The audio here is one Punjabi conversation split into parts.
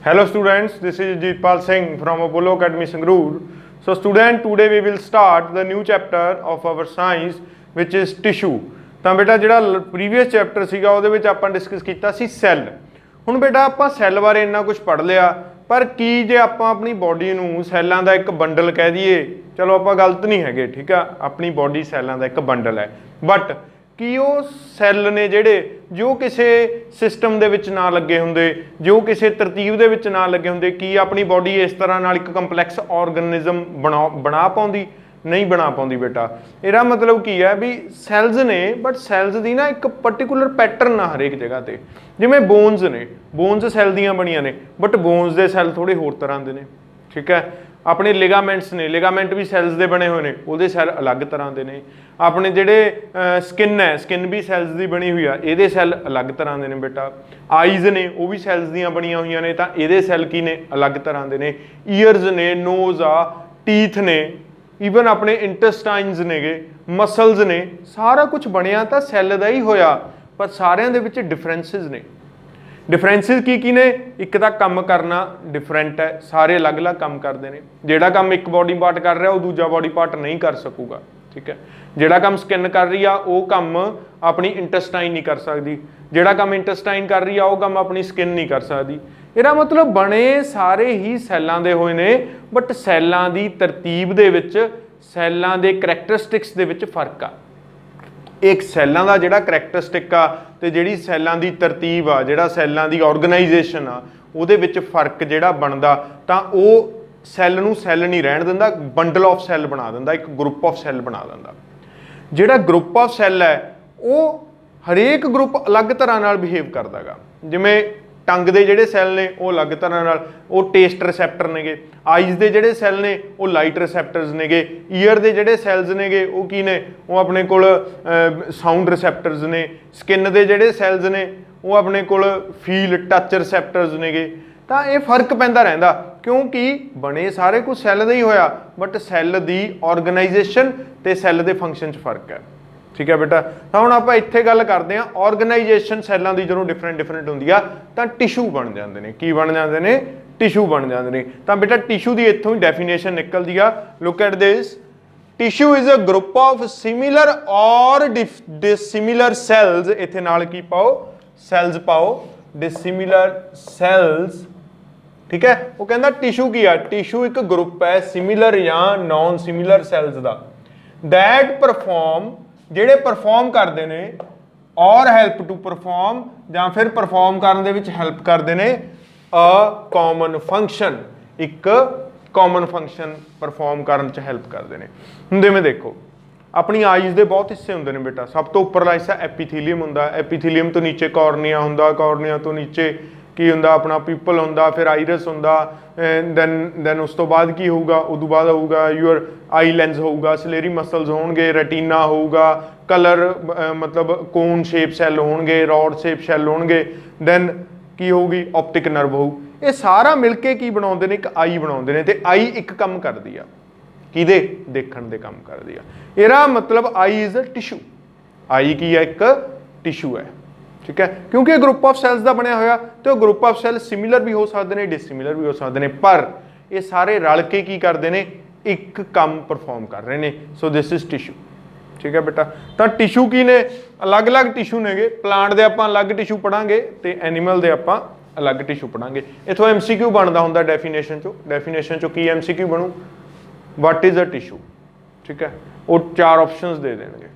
Hello students, this is Jeetpal Singh from Apollo Academy Sangrur. So student, today we will start the new chapter of our science which is tissue. ਤਾਂ ਬੇਟਾ ਜਿਹੜਾ ਪ੍ਰੀਵੀਅਸ ਚੈਪਟਰ ਸੀਗਾ ਉਹਦੇ ਵਿੱਚ ਆਪਾਂ ਡਿਸਕਸ ਕੀਤਾ ਸੀ ਸੈੱਲ। ਹੁਣ ਬੇਟਾ ਆਪਾਂ ਸੈੱਲ ਬਾਰੇ ਇੰਨਾ ਕੁਝ ਪੜ੍ਹ ਲਿਆ, ਪਰ ਕੀ ਜੇ ਆਪਾਂ ਆਪਣੀ ਬੋਡੀ ਨੂੰ ਸੈੱਲਾਂ ਦਾ ਇੱਕ ਬੰਡਲ ਕਹਿ ਦਈਏ, ਚਲੋ ਆਪਾਂ ਗਲਤ ਨਹੀਂ ਹੈਗੇ, ਠੀਕ ਆ, ਆਪਣੀ ਬੋਡੀ ਸੈੱਲਾਂ ਦਾ ਇੱਕ ਬੰਡਲ ਹੈ, ਬਟ ਕੀ ਉਹ ਸੈੱਲ ਨੇ ਜਿਹੜੇ ਜੋ ਕਿਸੇ ਸਿਸਟਮ ਦੇ ਵਿੱਚ ਨਾ ਲੱਗੇ ਹੁੰਦੇ, ਜੋ ਕਿਸੇ ਤਰਤੀਬ ਦੇ ਵਿੱਚ ਨਾ ਲੱਗੇ ਹੁੰਦੇ, ਕੀ ਆਪਣੀ ਬੋਡੀ ਇਸ ਤਰ੍ਹਾਂ ਨਾਲ ਇੱਕ ਕੰਪਲੈਕਸ ਆਰਗੈਨਿਜ਼ਮ ਬਣਾ ਪਾਉਂਦੀ? ਨਹੀਂ ਬਣਾ ਪਾਉਂਦੀ ਬੇਟਾ। ਇਹਦਾ ਮਤਲਬ ਕੀ ਹੈ ਵੀ ਸੈਲਸ ਨੇ, ਬਟ ਸੈਲਸ ਦੀ ਨਾ ਇੱਕ ਪਰਟੀਕੂਲਰ ਪੈਟਰਨ ਆ ਹਰੇਕ ਜਗ੍ਹਾ ਤੇ। ਜਿਵੇਂ ਬੋਨਸ ਨੇ, ਬੋਨਸ ਸੈੱਲ ਦੀਆਂ ਬਣੀਆਂ ਨੇ, ਬਟ ਬੋਨਸ ਦੇ ਸੈੱਲ ਥੋੜੇ ਹੋਰ ਤਰ੍ਹਾਂ ਦੇ ਨੇ, ਠੀਕ ਹੈ। ਆਪਣੇ ਲਿਗਾਮੈਂਟਸ ਨੇ, ਲਿਗਾਮੈਂਟ ਵੀ ਸੈਲਸ ਦੇ ਬਣੇ ਹੋਏ ਨੇ, ਉਹਦੇ ਸੈੱਲ ਅਲੱਗ ਤਰ੍ਹਾਂ ਦੇ ਨੇ। ਆਪਣੇ ਜਿਹੜੇ ਸਕਿਨ ਹੈ, ਸਕਿਨ ਵੀ ਸੈਲਸ ਦੀ ਬਣੀ ਹੋਈ ਆ, ਇਹਦੇ ਸੈੱਲ ਅਲੱਗ ਤਰ੍ਹਾਂ ਦੇ ਨੇ ਬੇਟਾ। ਆਈਜ਼ ਨੇ, ਉਹ ਵੀ ਸੈਲਸ ਦੀਆਂ ਬਣੀਆਂ ਹੋਈਆਂ ਨੇ, ਤਾਂ ਇਹਦੇ ਸੈੱਲ ਕੀ ਨੇ? ਅਲੱਗ ਤਰ੍ਹਾਂ ਦੇ ਨੇ। ਈਅਰਸ ਨੇ, ਨੋਜ਼ ਆ, ਟੀਥ ਨੇ, ਈਵਨ ਆਪਣੇ ਇੰਟੈਸਟਾਈਨਸ ਨੇਗੇ, ਮਸਲਸ ਨੇ, ਸਾਰਾ ਕੁਝ ਬਣਿਆ ਤਾਂ ਸੈੱਲ ਦਾ ਹੀ ਹੋਇਆ, ਪਰ ਸਾਰਿਆਂ ਦੇ ਵਿੱਚ ਡਿਫਰੈਂਸਿਸ ਨੇ। ਡਿਫਰੈਂਸਿਸ ਕੀ ਨੇ? ਇੱਕ ਤਾਂ ਕੰਮ ਕਰਨਾ ਡਿਫਰੈਂਟ ਹੈ, ਸਾਰੇ ਅਲੱਗ-ਅਲੱਗ ਕੰਮ ਕਰਦੇ ਨੇ। ਜਿਹੜਾ ਕੰਮ ਇੱਕ ਬੋਡੀ ਪਾਰਟ ਕਰ ਰਿਹਾ ਉਹ ਦੂਜਾ ਬੋਡੀ ਪਾਰਟ ਨਹੀਂ ਕਰ ਸਕੂਗਾ, ਠੀਕ ਹੈ। ਜਿਹੜਾ ਕੰਮ ਸਕਿਨ ਕਰ ਰਹੀ ਆ ਉਹ ਕੰਮ ਆਪਣੀ ਇੰਟੈਸਟਾਈਨ ਨਹੀਂ ਕਰ ਸਕਦੀ, ਜਿਹੜਾ ਕੰਮ ਇੰਟੈਸਟਾਈਨ ਕਰ ਰਹੀ ਆ ਉਹ ਕੰਮ ਆਪਣੀ ਸਕਿਨ ਨਹੀਂ ਕਰ ਸਕਦੀ। ਇਹਦਾ ਮਤਲਬ ਬਣੇ ਸਾਰੇ ਹੀ ਸੈੱਲਾਂ ਦੇ ਹੋਏ ਨੇ, ਬਟ ਸੈੱਲਾਂ ਦੀ ਤਰਤੀਬ ਦੇ ਵਿੱਚ, ਸੈੱਲਾਂ ਦੇ ਕਰੈਕਟਰਿਸਟਿਕਸ ਦੇ ਵਿੱਚ ਫਰਕ ਆ। ਇੱਕ ਸੈੱਲਾਂ ਦਾ ਜਿਹੜਾ ਕਰੈਕਟਰਿਸਟਿਕ ਆ ਤੇ ਜਿਹੜੀ ਸੈੱਲਾਂ ਦੀ ਤਰਤੀਬ ਆ, ਜਿਹੜਾ ਸੈੱਲਾਂ ਦੀ ਆਰਗੇਨਾਈਜੇਸ਼ਨ ਆ, ਉਹਦੇ ਵਿੱਚ ਫਰਕ ਜਿਹੜਾ ਬਣਦਾ, ਤਾਂ ਉਹ ਸੈੱਲ ਨੂੰ ਸੈੱਲ ਨਹੀਂ ਰਹਿਣ ਦਿੰਦਾ, ਬੰਡਲ ਆਫ ਸੈੱਲ ਬਣਾ ਦਿੰਦਾ, ਇੱਕ ਗਰੁੱਪ ਆਫ ਸੈੱਲ ਬਣਾ ਦਿੰਦਾ। ਜਿਹੜਾ ਗਰੁੱਪ ਆਫ ਸੈੱਲ ਹੈ ਉਹ ਹਰੇਕ ਗਰੁੱਪ ਅਲੱਗ ਤਰ੍ਹਾਂ ਨਾਲ ਬਿਹੇਵ ਕਰਦਾ ਗਾ। ਜਿਵੇਂ ਟੰਗ ਦੇ ਜਿਹੜੇ ਸੈੱਲ ਨੇ ਉਹ ਅਲੱਗ ਤਰ੍ਹਾਂ ਨਾਲ, ਉਹ ਟੇਸਟ ਰਿਸੈਪਟਰ ਨੇਗੇ। ਆਈਜ਼ ਦੇ ਜਿਹੜੇ ਸੈੱਲ ਨੇ ਉਹ ਲਾਈਟ ਰਿਸੈਪਟਰਸ ਨੇਗੇ। ਈਅਰ ਦੇ ਜਿਹੜੇ ਸੈਲਸ ਨੇਗੇ ਉਹ ਕੀ ਨੇ? ਉਹ ਆਪਣੇ ਕੋਲ ਸਾਊਂਡ ਰਿਸੈਪਟਰਸ ਨੇ। ਸਕਿਨ ਦੇ ਜਿਹੜੇ ਸੈਲਸ ਨੇ ਉਹ ਆਪਣੇ ਕੋਲ ਫੀਲ, ਟੱਚ ਰਿਸੈਪਟਰਸ ਨੇਗੇ। ਤਾਂ ਇਹ ਫਰਕ ਪੈਂਦਾ ਰਹਿੰਦਾ, ਕਿਉਂਕਿ ਬਣੇ ਸਾਰੇ ਕੁਝ ਸੈੱਲ ਦਾ ਹੀ ਹੋਇਆ, ਬਟ ਸੈੱਲ ਦੀ ਆਰਗੇਨਾਈਜੇਸ਼ਨ ਤੇ ਸੈੱਲ ਦੇ ਫੰਕਸ਼ਨ 'ਚ ਫਰਕ ਹੈ, ਠੀਕ ਹੈ ਬੇਟਾ। ਤਾਂ ਹੁਣ ਆਪਾਂ ਇੱਥੇ ਗੱਲ ਕਰਦੇ ਹਾਂ ਆਰਗੇਨਾਈਜੇਸ਼ਨ ਸੈੱਲਾਂ ਦੀ। ਜਦੋਂ ਡਿਫਰੈਂਟ ਹੁੰਦੀ ਆ ਤਾਂ ਟਿਸ਼ੂ ਬਣ ਜਾਂਦੇ ਨੇ। ਕੀ ਬਣ ਜਾਂਦੇ ਨੇ? ਟਿਸ਼ੂ ਬਣ ਜਾਂਦੇ ਨੇ। ਤਾਂ ਬੇਟਾ ਟਿਸ਼ੂ ਦੀ ਇੱਥੋਂ ਹੀ ਡੈਫੀਨੇਸ਼ਨ ਨਿਕਲਦੀ ਆ। Look at this, tissue is a group of similar ਔਰ ਡਿਸਿਮਿਲਰ ਸੈਲਸ। ਇੱਥੇ ਨਾਲ ਕੀ ਪਾਓ? ਸੈਲਸ ਪਾਓ, ਡਿਸਿਮਿਲਰ ਸੈਲਸ, ਠੀਕ ਹੈ। ਉਹ ਕਹਿੰਦਾ ਟਿਸ਼ੂ ਕੀ ਆ? ਟਿਸ਼ੂ ਇੱਕ ਗਰੁੱਪ ਹੈ ਸਿਮਿਲਰ ਜਾਂ ਨॉन ਸਿਮਿਲਰ ਸੈਲਸ ਦਾ, ਦੈਟ ਪਰਫਾਰਮ, ਜਿਹੜੇ ਪਰਫਾਰਮ ਕਰਦੇ ਨੇ, ਔਰ ਹੈਲਪ ਟੂ ਪਰਫਾਰਮ, ਜਾਂ ਫਿਰ ਪਰਫਾਰਮ ਕਰਨ ਦੇ ਵਿੱਚ ਹੈਲਪ ਕਰਦੇ ਨੇ, ਅ ਕਾਮਨ ਫੰਕਸ਼ਨ, ਇੱਕ ਕਾਮਨ ਫੰਕਸ਼ਨ ਪਰਫਾਰਮ ਕਰਨ 'ਚ ਹੈਲਪ ਕਰਦੇ ਨੇ। ਹੁਣ ਜਿਵੇਂ ਦੇਖੋ, ਆਪਣੀ ਆਈਜ਼ ਦੇ ਬਹੁਤ ਹਿੱਸੇ ਹੁੰਦੇ ਨੇ ਬੇਟਾ। ਸਭ ਤੋਂ ਉੱਪਰਲਾ ਹਿੱਸਾ ਐਪੀਥੀਲੀਅਮ ਹੁੰਦਾ, ਐਪੀਥੀਲੀਅਮ ਤੋਂ ਨੀਚੇ ਕਾਰਨੀਆ ਹੁੰਦਾ, ਕਾਰਨੀਆ ਤੋਂ ਨੀਚੇ ਕੀ ਹੁੰਦਾ? ਆਪਣਾ ਪਿਪਲ ਹੁੰਦਾ, ਫਿਰ ਆਈਰਸ ਹੁੰਦਾ, ਦੈਨ ਉਸ ਤੋਂ ਬਾਅਦ ਕੀ ਹੋਊਗਾ? ਉਦੋਂ ਬਾਅਦ ਹੋਊਗਾ ਯੂਅਰ ਆਈ ਲੈਂਸ ਹੋਊਗਾ, ਸਲੇਰੀ ਮਸਲਸ ਹੋਣਗੇ, ਰੈਟੀਨਾ ਹੋਊਗਾ, ਕਲਰ ਮਤਲਬ ਕੋਨ ਸ਼ੇਪ ਸੈੱਲ ਹੋਣਗੇ, ਰੌਡ ਸ਼ੇਪ ਸੈੱਲ ਹੋਣਗੇ, ਦੈਨ ਕੀ ਹੋਊਗੀ? ਆਪਟਿਕ ਨਰਵ ਹੋਊ। ਇਹ ਸਾਰਾ ਮਿਲ ਕੇ ਕੀ ਬਣਾਉਂਦੇ ਨੇ? ਇੱਕ ਆਈ ਬਣਾਉਂਦੇ ਨੇ। ਤੇ ਆਈ ਇੱਕ ਕੰਮ ਕਰਦੀ ਆ, ਕਿਹਦੇ? ਦੇਖਣ ਦੇ ਕੰਮ ਕਰਦੀ ਆ। ਇਹਦਾ ਮਤਲਬ ਆਈ ਇਜ਼ ਅ ਟਿਸ਼ੂ। ਆਈ ਕੀ ਹੈ? ਇੱਕ ਟਿਸ਼ੂ ਹੈ, ਠੀਕ ਹੈ। ਕਿਉਂਕਿ ਇਹ ਗਰੁੱਪ ਆਫ ਸੈਲਸ ਦਾ ਬਣਿਆ ਹੋਇਆ, ਤੇ ਉਹ ਗਰੁੱਪ ਆਫ ਸੈਲ ਸਿਮਿਲਰ ਵੀ ਹੋ ਸਕਦੇ ਨੇ, ਡਿਸਿਮਿਲਰ ਵੀ ਹੋ ਸਕਦੇ ਨੇ, ਪਰ ਇਹ ਸਾਰੇ ਰਲ ਕੇ ਕੀ ਕਰਦੇ ਨੇ? ਇੱਕ ਕੰਮ ਪਰਫਾਰਮ ਕਰ ਰਹੇ ਨੇ। ਸੋ ਦਿਸ ਇਜ਼ ਟਿਸ਼ੂ, ਠੀਕ ਹੈ ਬੇਟਾ। ਤਾਂ ਟਿਸ਼ੂ ਕੀ ਨੇ? ਅਲੱਗ-ਅਲੱਗ ਟਿਸ਼ੂ ਨੇਗੇ। ਪਲਾਂਟ ਦੇ ਆਪਾਂ ਅਲੱਗ ਟਿਸ਼ੂ ਪੜਾਂਗੇ ਤੇ ਐਨੀਮਲ ਦੇ ਆਪਾਂ ਅਲੱਗ ਟਿਸ਼ੂ ਪੜਾਂਗੇ। ਇੱਥੋਂ MCQ ਬਣਦਾ ਹੁੰਦਾ ਡੈਫੀਨੇਸ਼ਨ ਚੋਂ। ਡੈਫੀਨੇਸ਼ਨ ਚੋਂ ਕੀ MCQ ਬਣੂ? ਵਾਟ ਇਜ਼ ਅ ਟਿਸ਼ੂ, ਠੀਕ ਹੈ। ਉਹ 4 ਆਪਸ਼ਨਸ ਦੇ ਦੇਣਗੇ,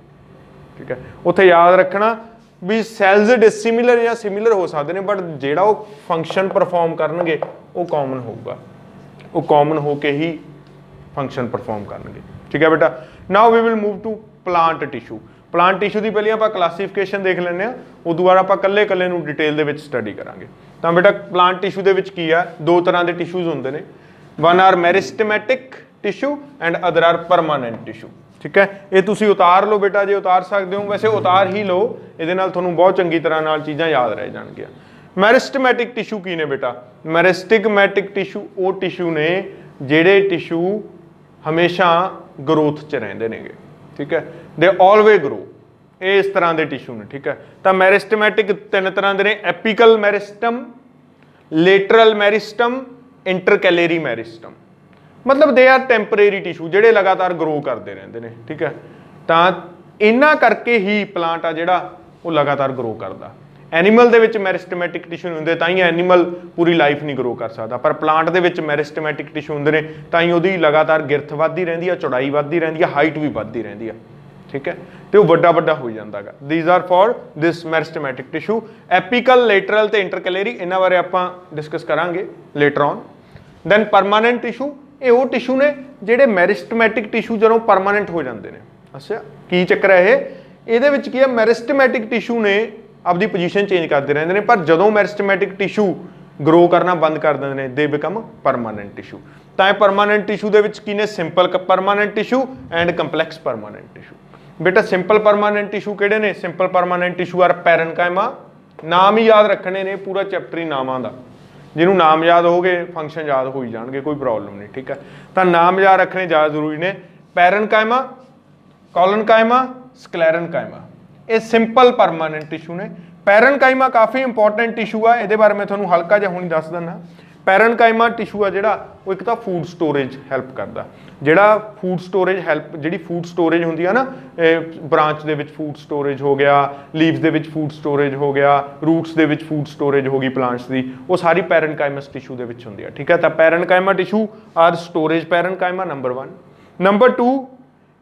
ਠੀਕ ਹੈ। ਉੱਥੇ ਯਾਦ ਰੱਖਣਾ ਵੀ ਸੈਲਸ ਡਿਸਿਮਿਲਰ ਜਾਂ ਸਿਮਿਲਰ ਹੋ ਸਕਦੇ ਨੇ, ਬਟ ਜਿਹੜਾ ਉਹ ਫੰਕਸ਼ਨ ਪਰਫਾਰਮ ਕਰਨਗੇ ਉਹ ਕਾਮਨ ਹੋਊਗਾ, ਉਹ ਕਾਮਨ ਹੋ ਕੇ ਹੀ ਫੰਕਸ਼ਨ ਪਰਫਾਰਮ ਕਰਨਗੇ, ਠੀਕ ਹੈ ਬੇਟਾ। Now we will move to plant tissue. Plant tissue ਦੀ ਪਹਿਲਾਂ ਆਪਾਂ ਕਲਾਸੀਫਿਕੇਸ਼ਨ ਦੇਖ ਲੈਂਦੇ ਹਾਂ, ਉਦੋਂ ਬਾਅਦ ਆਪਾਂ ਇਕੱਲੇ ਨੂੰ ਡਿਟੇਲ ਦੇ ਵਿੱਚ ਸਟੱਡੀ ਕਰਾਂਗੇ। ਤਾਂ ਬੇਟਾ ਪਲਾਂਟ ਟਿਸ਼ੂ ਦੇ ਵਿੱਚ ਕੀ ਆ? 2 ਤਰ੍ਹਾਂ ਦੇ ਟਿਸ਼ੂਜ਼ ਹੁੰਦੇ ਨੇ। One are meristematic tissue and other are permanent tissue, ਠੀਕ ਹੈ। ਇਹ ਤੁਸੀਂ ਉਤਾਰ ਲਓ ਬੇਟਾ, ਜੇ ਉਤਾਰ ਸਕਦੇ ਹੋ, ਵੈਸੇ ਉਤਾਰ ਹੀ ਲਓ, ਇਹਦੇ ਨਾਲ ਤੁਹਾਨੂੰ ਬਹੁਤ ਚੰਗੀ ਤਰ੍ਹਾਂ ਨਾਲ ਚੀਜ਼ਾਂ ਯਾਦ ਰਹਿ ਜਾਣਗੀਆਂ। ਮੈਰਿਸਟੈਮੈਟਿਕ ਟਿਸ਼ੂ ਕੀ ਨੇ ਬੇਟਾ? ਮੈਰਿਸਟੈਮੈਟਿਕ ਟਿਸ਼ੂ ਉਹ ਟਿਸ਼ੂ ਨੇ ਜਿਹੜੇ ਟਿਸ਼ੂ ਹਮੇਸ਼ਾ ਗਰੋਥ 'ਚ ਰਹਿੰਦੇ ਨੇਗੇ, ਠੀਕ ਹੈ। ਦੇ ਆਲਵੇਜ਼ ਗਰੋ, ਇਹ ਇਸ ਤਰ੍ਹਾਂ ਦੇ ਟਿਸ਼ੂ ਨੇ, ਠੀਕ ਹੈ। ਤਾਂ ਮੈਰਿਸਟੈਮੈਟਿਕ 3 ਤਰ੍ਹਾਂ ਦੇ ਨੇ। ਐਪੀਕਲ ਮੈਰਿਸਟਮ, ਲੇਟਰਲ ਮੈਰਿਸਟਮ, ਇੰਟਰਕੈਲਰੀ ਮੈਰਿਸਟਮ, मतलब दे आर टैंपरेरी टिशू ਜਿਹੜੇ ਲਗਾਤਾਰ ਗਰੋ ਕਰਦੇ ਰਹਿੰਦੇ ਨੇ, ਠੀਕ ਹੈ। ਤਾਂ ਇਹਨਾਂ ਕਰਕੇ ਹੀ ਪਲਾਂਟ ਆ ਜਿਹੜਾ ਉਹ ਲਗਾਤਾਰ ਗਰੋ ਕਰਦਾ। ਐਨੀਮਲ ਦੇ ਵਿੱਚ ਮੈਰਿਸਟਮੈਟਿਕ ਟਿਸ਼ੂ ਨਹੀਂ ਹੁੰਦੇ ਤਾਂ ਹੀ ਐਨੀਮਲ ਪੂਰੀ ਲਾਈਫ ਨਹੀਂ ਗਰੋ ਕਰ ਸਕਦਾ, ਪਰ ਪਲਾਂਟ ਦੇ ਵਿੱਚ ਮੈਰਿਸਟਮੈਟਿਕ ਟਿਸ਼ੂ ਹੁੰਦੇ ਨੇ ਤਾਂ ਹੀ ਉਹਦੀ ਲਗਾਤਾਰ ਗਿਰਥ ਵੱਧਦੀ ਰਹਿੰਦੀ ਆ, ਚੌੜਾਈ ਵੱਧਦੀ ਰਹਿੰਦੀ ਆ, ਹਾਈਟ ਵੀ ਵੱਧਦੀ ਰਹਿੰਦੀ ਆ, ਠੀਕ ਹੈ, ਤੇ ਉਹ ਵੱਡਾ ਵੱਡਾ ਹੋ ਜਾਂਦਾ ਗਾ। These are for this meristematic tissue. Apical, lateral ਤੇ ਇੰਟਰਕੈਲਰੀ ਇਹਨਾਂ ਬਾਰੇ ਆਪਾਂ ਡਿਸਕਸ ਕਰਾਂਗੇ later on. Then permanent tissue, ਇਹ ਉਹ ਟਿਸ਼ੂ ਨੇ ਜਿਹੜੇ ਮੈਰਿਸਟਮੈਟਿਕ ਟਿਸ਼ੂ ਜਦੋਂ ਪਰਮਾਨੈਂਟ ਹੋ ਜਾਂਦੇ ਨੇ। ਅੱਛਾ, ਕੀ ਚੱਕਰ ਹੈ ਇਹ? ਇਹਦੇ ਵਿੱਚ ਕੀ ਹੈ, ਮੈਰਿਸਟਮੈਟਿਕ ਟਿਸ਼ੂ ਨੇ ਆਪਦੀ ਪੋਜੀਸ਼ਨ ਚੇਂਜ ਕਰਦੇ ਰਹਿੰਦੇ ਨੇ, ਪਰ ਜਦੋਂ ਮੈਰਿਸਟਮੈਟਿਕ ਟਿਸ਼ੂ ਗਰੋ ਕਰਨਾ ਬੰਦ ਕਰ ਦਿੰਦੇ ਨੇ ਦੇ ਬਿਕਮ ਪਰਮਾਨੈਂਟ ਟਿਸ਼ੂ। ਤਾਂ ਇਹ ਪਰਮਾਨੈਂਟ ਟਿਸ਼ੂ ਦੇ ਵਿੱਚ ਕੀ ਨੇ, simple permanent tissue and complex permanent tissue. ਬੇਟਾ ਸਿੰਪਲ ਪਰਮਾਨੈਂਟ ਟਿਸ਼ੂ ਕਿਹੜੇ ਨੇ? Simple permanent tissue are parenchyma. ਨਾਮ ਹੀ ਯਾਦ ਰੱਖਣੇ ਨੇ, ਪੂਰਾ ਚੈਪਟਰ ਹੀ ਨਾਮਾਂ ਦਾ, ਜਿਹਨੂੰ ਨਾਮ ਯਾਦ ਹੋ ਗਏ ਫੰਕਸ਼ਨ ਯਾਦ ਹੋ ਹੀ ਜਾਣਗੇ, ਕੋਈ ਪ੍ਰੋਬਲਮ ਨਹੀਂ, ਠੀਕ ਹੈ। ਤਾਂ ਨਾਮ ਯਾਦ ਰੱਖਣੇ ਜ਼ਿਆਦਾ ਜ਼ਰੂਰੀ ਨੇ। ਪੈਰਨਕਾਈਮਾ, ਕੋਲਨਕਾਈਮਾ, ਸਕਲੈਰਨਕਾਈਮਾ, ਇਹ ਸਿੰਪਲ ਪਰਮਾਨੈਂਟ ਟਿਸ਼ੂ ਨੇ। ਪੈਰਨਕਾਈਮਾ ਕਾਫੀ ਇੰਪੋਰਟੈਂਟ ਟਿਸ਼ੂ ਆ, ਇਹਦੇ ਬਾਰੇ ਮੈਂ ਤੁਹਾਨੂੰ ਹਲਕਾ ਜਿਹਾ ਹੁਣੀ ਦੱਸ ਦਿੰਦਾ। ਪੈਰਨਕਾਈਮਾ ਟਿਸ਼ੂ ਆ ਜਿਹੜਾ ਉਹ ਇੱਕ ਤਾਂ ਫੂਡ ਸਟੋਰੇਜ ਹੈਲਪ ਕਰਦਾ। ਜਿਹੜਾ ਫੂਡ ਸਟੋਰੇਜ ਹੈਲਪ, ਜਿਹੜੀ ਫੂਡ ਸਟੋਰੇਜ ਹੁੰਦੀ ਆ ਨਾ, ਬ੍ਰਾਂਚ ਦੇ ਵਿੱਚ ਫੂਡ ਸਟੋਰੇਜ ਹੋ ਗਿਆ, ਲੀਵਸ ਦੇ ਵਿੱਚ ਫੂਡ ਸਟੋਰੇਜ ਹੋ ਗਿਆ, ਰੂਟਸ ਦੇ ਵਿੱਚ ਫੂਡ ਸਟੋਰੇਜ ਹੋ ਗਈ ਪਲਾਂਟਸ ਦੀ, ਉਹ ਸਾਰੀ ਪੈਰਨਕਾਈਮਸ ਟਿਸ਼ੂ ਦੇ ਵਿੱਚ ਹੁੰਦੀ ਆ, ਠੀਕ ਹੈ। ਤਾਂ parenchyma tissue are storage parenchyma, number 1। Number 2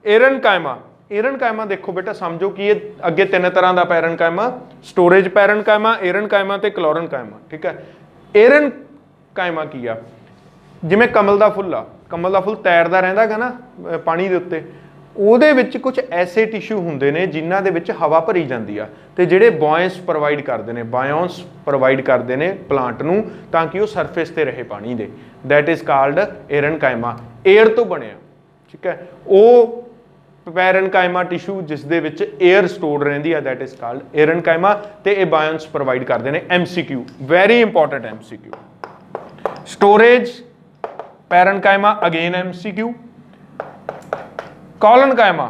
aerenchyma. Aerenchyma ਦੇਖੋ ਬੇਟਾ, ਸਮਝੋ ਕਿ ਇਹ ਅੱਗੇ ਤਿੰਨ ਤਰ੍ਹਾਂ ਦਾ ਪੈਰਨਕਾਈਮਾ, ਸਟੋਰੇਜ ਪੈਰਨਕਾਈਮਾ, ਏਰਨਕਾਈਮਾ ਤੇ ਕਲੋਰਨਕਾਈਮਾ, ਠੀਕ ਹੈ। ਏਰਨਕਾਈਮਾ ਕੀ ਆ? ਜਿਵੇਂ ਕਮਲ ਦਾ ਫੁੱਲ ਆ, ਕਮਲ ਦਾ ਫੁੱਲ ਤੈਰਦਾ ਰਹਿੰਦਾ ਹੈਗਾ ਨਾ ਪਾਣੀ ਦੇ ਉੱਤੇ, ਉਹਦੇ ਵਿੱਚ ਕੁਝ ਐਸੇ ਟਿਸ਼ੂ ਹੁੰਦੇ ਨੇ ਜਿਨ੍ਹਾਂ ਦੇ ਵਿੱਚ ਹਵਾ ਭਰੀ ਜਾਂਦੀ ਆ ਤੇ ਜਿਹੜੇ ਬੋਇੰਸ ਪ੍ਰੋਵਾਈਡ ਕਰਦੇ ਨੇ, ਬਾਇਓਨਸ ਪ੍ਰੋਵਾਈਡ ਕਰਦੇ ਨੇ ਪਲਾਂਟ ਨੂੰ ਤਾਂ ਕਿ ਉਹ ਸਰਫੇਸ ਤੇ ਰਹੇ ਪਾਣੀ ਦੇ। That is called aerenchyma. Air ਤੋਂ ਬਣਿਆ, ਠੀਕ ਹੈ, ਉਹ ਪੈਰਨਕਾਈਮਾ ਟਿਸ਼ੂ ਜਿਸ ਦੇ ਵਿੱਚ ਏਅਰ ਸਟੋਰਡ ਰਹਿੰਦੀ ਆ, ਦੈਟ ਇਜ਼ ਕਾਲਡ ਏਰਨਕਾਈਮਾ, ਤੇ ਇਹ ਬਾਇਓਨਸ ਪ੍ਰੋਵਾਈਡ ਕਰਦੇ ਨੇ। MCQ, very important MCQ। Storage parenchyma, again MCQ। Collenchyma,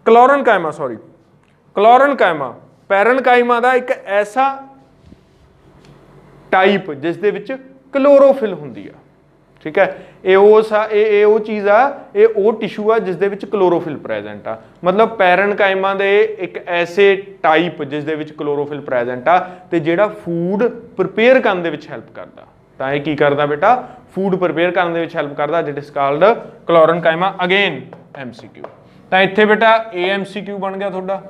chlorenchyma, sorry chlorenchyma parenchyma ਦਾ ਇੱਕ ਐਸਾ ਟਾਈਪ ਜਿਸ ਦੇ ਵਿੱਚ ਕਲੋਰੋਫਿਲ ਹੁੰਦੀ ਆ, ਠੀਕ ਹੈ। ਇਹ ਉਹ ਚੀਜ਼ ਆ, ਇਹ ਉਹ ਟਿਸ਼ੂ ਆ ਜਿਸ ਦੇ ਵਿੱਚ ਕਲੋਰੋਫਿਲ ਪ੍ਰੈਜ਼ੈਂਟ ਆ। ਮਤਲਬ ਪੈਰਨਕਾਈਮਾ ਦੇ ਇੱਕ ਐਸੇ ਟਾਈਪ ਜਿਸ ਦੇ ਵਿੱਚ ਕਲੋਰੋਫਿਲ ਪ੍ਰੈਜ਼ੈਂਟ ਆ ਤੇ ਜਿਹੜਾ ਫੂਡ ਪ੍ਰਿਪੇਅਰ ਕਰਨ ਦੇ ਵਿੱਚ ਹੈਲਪ ਕਰਦਾ। ਤਾਂ ਇਹ ਕੀ ਕਰਦਾ ਬੇਟਾ? ਫੂਡ ਪ੍ਰਿਪੇਅਰ ਕਰਨ ਦੇ ਵਿੱਚ ਹੈਲਪ ਕਰਦਾ, it is called chlorenchyma. Again MCQ। ਤਾਂ ਇੱਥੇ ਬੇਟਾ AMCQ ਬਣ ਗਿਆ ਤੁਹਾਡਾ।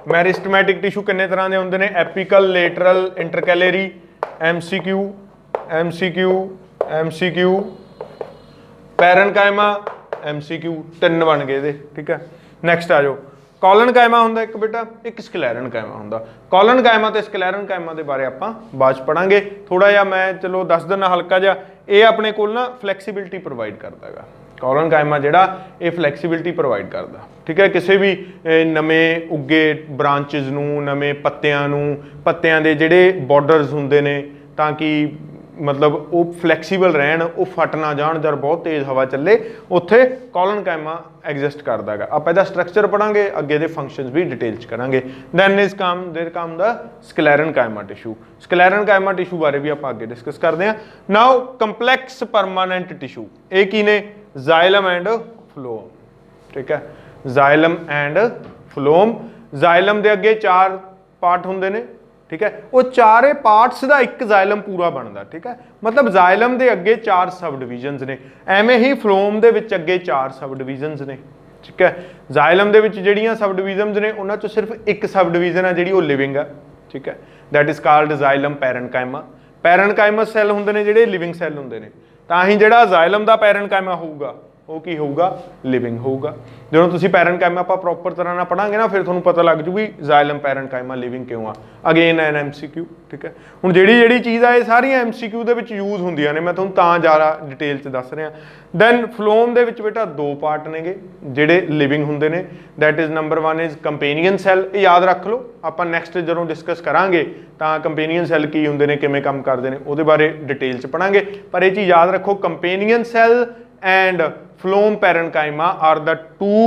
ਮੈਰਿਸਟਮੈਟਿਕ ਟਿਸ਼ੂ ਕਿੰਨੇ ਤਰ੍ਹਾਂ ਦੇ ਹੁੰਦੇ ਨੇ? ਐਪੀਕਲ, ਲੇਟਰਲ, ਇੰਟਰਕੈਲਰੀ। MCQ, MCQ, MCQ, ਪੈਰਨਕਾਈਮਾ, MCQ, ਤਿੰਨ ਬਣ ਗਏ ਇਹਦੇ, ਠੀਕ ਹੈ। ਨੈਕਸਟ ਆ ਜਾਓ। ਕੌਲਨਕਾਈਮਾ ਹੁੰਦਾ ਇੱਕ ਬੇਟਾ, ਇੱਕ ਸਕਲੈਰਨਕਾਈਮਾ ਹੁੰਦਾ। ਕੌਲਨਕਾਈਮਾ ਤੇ ਸਕਲੈਰਨਕਾਈਮਾ ਦੇ ਬਾਰੇ ਆਪਾਂ ਬਾਅਦ ਚ ਪੜਾਂਗੇ। ਥੋੜਾ ਜਿਹਾ ਮੈਂ ਚਲੋ ਦੱਸ ਦਿੰਦਾ ਹਲਕਾ ਜਿਹਾ। ਇਹ ਆਪਣੇ ਕੋਲ ਨਾ ਫਲੈਕਸੀਬਿਲਿਟੀ ਪ੍ਰੋਵਾਈਡ ਕਰਦਾ ਹੈਗਾ। ਕੌਲਨਕਾਈਮਾ ਜਿਹੜਾ ਇਹ ਫਲੈਕਸੀਬਿਲਿਟੀ ਪ੍ਰੋਵਾਈਡ ਕਰਦਾ, ਠੀਕ ਹੈ। ਕਿਸੇ ਵੀ ਨਵੇਂ ਉੱਗੇ ਬ੍ਰਾਂਚਿਸ ਨੂੰ, ਨਵੇਂ ਪੱਤਿਆਂ ਨੂੰ, ਪੱਤਿਆਂ ਦੇ ਜਿਹੜੇ ਬਾਰਡਰਸ ਹੁੰਦੇ ਨੇ ਤਾਂ ਕਿ ਮਤਲਬ ਉਹ ਫਲੈਕਸੀਬਲ ਰਹਿਣ, ਉਹ ਫਟ ਨਾ ਜਾਣ ਜਦ ਬਹੁਤ ਤੇਜ਼ ਹਵਾ ਚੱਲੇ, ਉੱਥੇ ਕੌਲਨਕਾਈਮਾ ਐਗਜ਼ਿਸਟ ਕਰਦਾ ਹੈਗਾ। ਆਪਾਂ ਇਹਦਾ ਸਟਰਕਚਰ ਪੜਾਂਗੇ, ਅੱਗੇ ਦੇ ਫੰਕਸ਼ਨਸ ਵੀ ਡਿਟੇਲ ਚ ਕਰਾਂਗੇ। Then is come the sclerenchyma tissue. Sclerenchyma tissue ਬਾਰੇ ਵੀ ਆਪਾਂ ਅੱਗੇ ਡਿਸਕਸ ਕਰਦੇ ਹਾਂ। ਨਾਓ ਕੰਪਲੈਕਸ ਪਰਮਾਨੈਂਟ ਟਿਸ਼ੂ, ਇਹ ਕੀ ਨੇ? ਜ਼ਾਇਲਮ ਐਂਡ ਫਲੋਮ, ਠੀਕ ਹੈ। ਜ਼ਾਇਲਮ ਐਂਡ ਫਲੋਮ। ਜ਼ਾਇਲਮ ਦੇ ਅੱਗੇ 4 ਪਾਰਟ ਹੁੰਦੇ ਨੇ, ਠੀਕ ਹੈ। ਉਹ ਚਾਰੇ ਪਾਰਟਸ ਦਾ ਇੱਕ ਜ਼ਾਇਲਮ ਪੂਰਾ ਬਣਦਾ, ਠੀਕ ਹੈ। ਮਤਲਬ ਜ਼ਾਇਲਮ ਦੇ ਅੱਗੇ 4 ਸਬ ਡਿਵੀਜ਼ਨਸ ਨੇ, ਐਵੇਂ ਹੀ ਫਲੋਮ ਦੇ ਵਿੱਚ ਅੱਗੇ 4 ਸਬ ਡਿਵੀਜ਼ਨਸ ਨੇ, ਠੀਕ ਹੈ। ਜ਼ਾਇਲਮ ਦੇ ਵਿੱਚ ਜਿਹੜੀਆਂ ਸਬ ਡਿਵੀਜ਼ਨਸ ਨੇ ਉਹਨਾਂ ਚੋਂ ਸਿਰਫ ਇੱਕ ਸਬ ਡਿਵੀਜ਼ਨ ਆ ਜਿਹੜੀ ਉਹ ਲਿਵਿੰਗ ਆ, ਠੀਕ ਹੈ। That is called xylem parenchyma. Parenchymas cell ਹੁੰਦੇ ਨੇ ਜਿਹੜੇ ਲਿਵਿੰਗ ਸੈੱਲ ਹੁੰਦੇ ਨੇ, ਤਾਂ ਹੀ ਜਿਹੜਾ ਜ਼ਾਇਲਮ ਦਾ ਪੈਰਨਕਾਈਮਾ ਹੋਊਗਾ ਉਹ ਕੀ ਹੋਊਗਾ? ਲਿਵਿੰਗ ਹੋਊਗਾ। ਜਦੋਂ ਤੁਸੀਂ ਪੈਰਨਕਾਈਮਾ ਆਪਾਂ ਪ੍ਰੋਪਰ ਤਰ੍ਹਾਂ ਨਾਲ ਪੜਾਂਗੇ ਨਾ, ਫਿਰ ਤੁਹਾਨੂੰ ਪਤਾ ਲੱਗ ਜੂ ਵੀ ਜ਼ਾਇਲਮ ਪੈਰਨਕਾਈਮਾ ਲਿਵਿੰਗ ਕਿਉਂ ਆ। ਅਗੇਨ ਐਨ MCQ, ਠੀਕ ਹੈ। ਹੁਣ ਜਿਹੜੀ ਚੀਜ਼ ਆ ਇਹ ਸਾਰੀਆਂ MCQ ਦੇ ਵਿੱਚ ਯੂਜ਼ ਹੁੰਦੀਆਂ ਨੇ, ਮੈਂ ਤੁਹਾਨੂੰ ਤਾਂ ਜ਼ਿਆਦਾ ਡਿਟੇਲ 'ਚ ਦੱਸ ਰਿਹਾ। ਦੈਨ ਫਲੋਮ ਦੇ ਵਿੱਚ ਬੇਟਾ 2 ਪਾਰਟ ਨੇਗੇ ਜਿਹੜੇ ਲਿਵਿੰਗ ਹੁੰਦੇ ਨੇ। That is number 1 is companion cell. ਇਹ ਯਾਦ ਰੱਖ ਲਓ, ਆਪਾਂ ਨੈਕਸਟ ਜਦੋਂ ਡਿਸਕਸ ਕਰਾਂਗੇ ਤਾਂ ਕੰਪੇਨੀਅਨ ਸੈੱਲ ਕੀ ਹੁੰਦੇ ਨੇ, ਕਿਵੇਂ ਕੰਮ ਕਰਦੇ ਨੇ, ਉਹਦੇ ਬਾਰੇ ਡਿਟੇਲ 'ਚ ਪੜਾਂਗੇ। ਪਰ ਇਹ ਚੀਜ਼ ਯਾਦ ਰੱਖੋ, companion cell and phloem parenchyma are the 2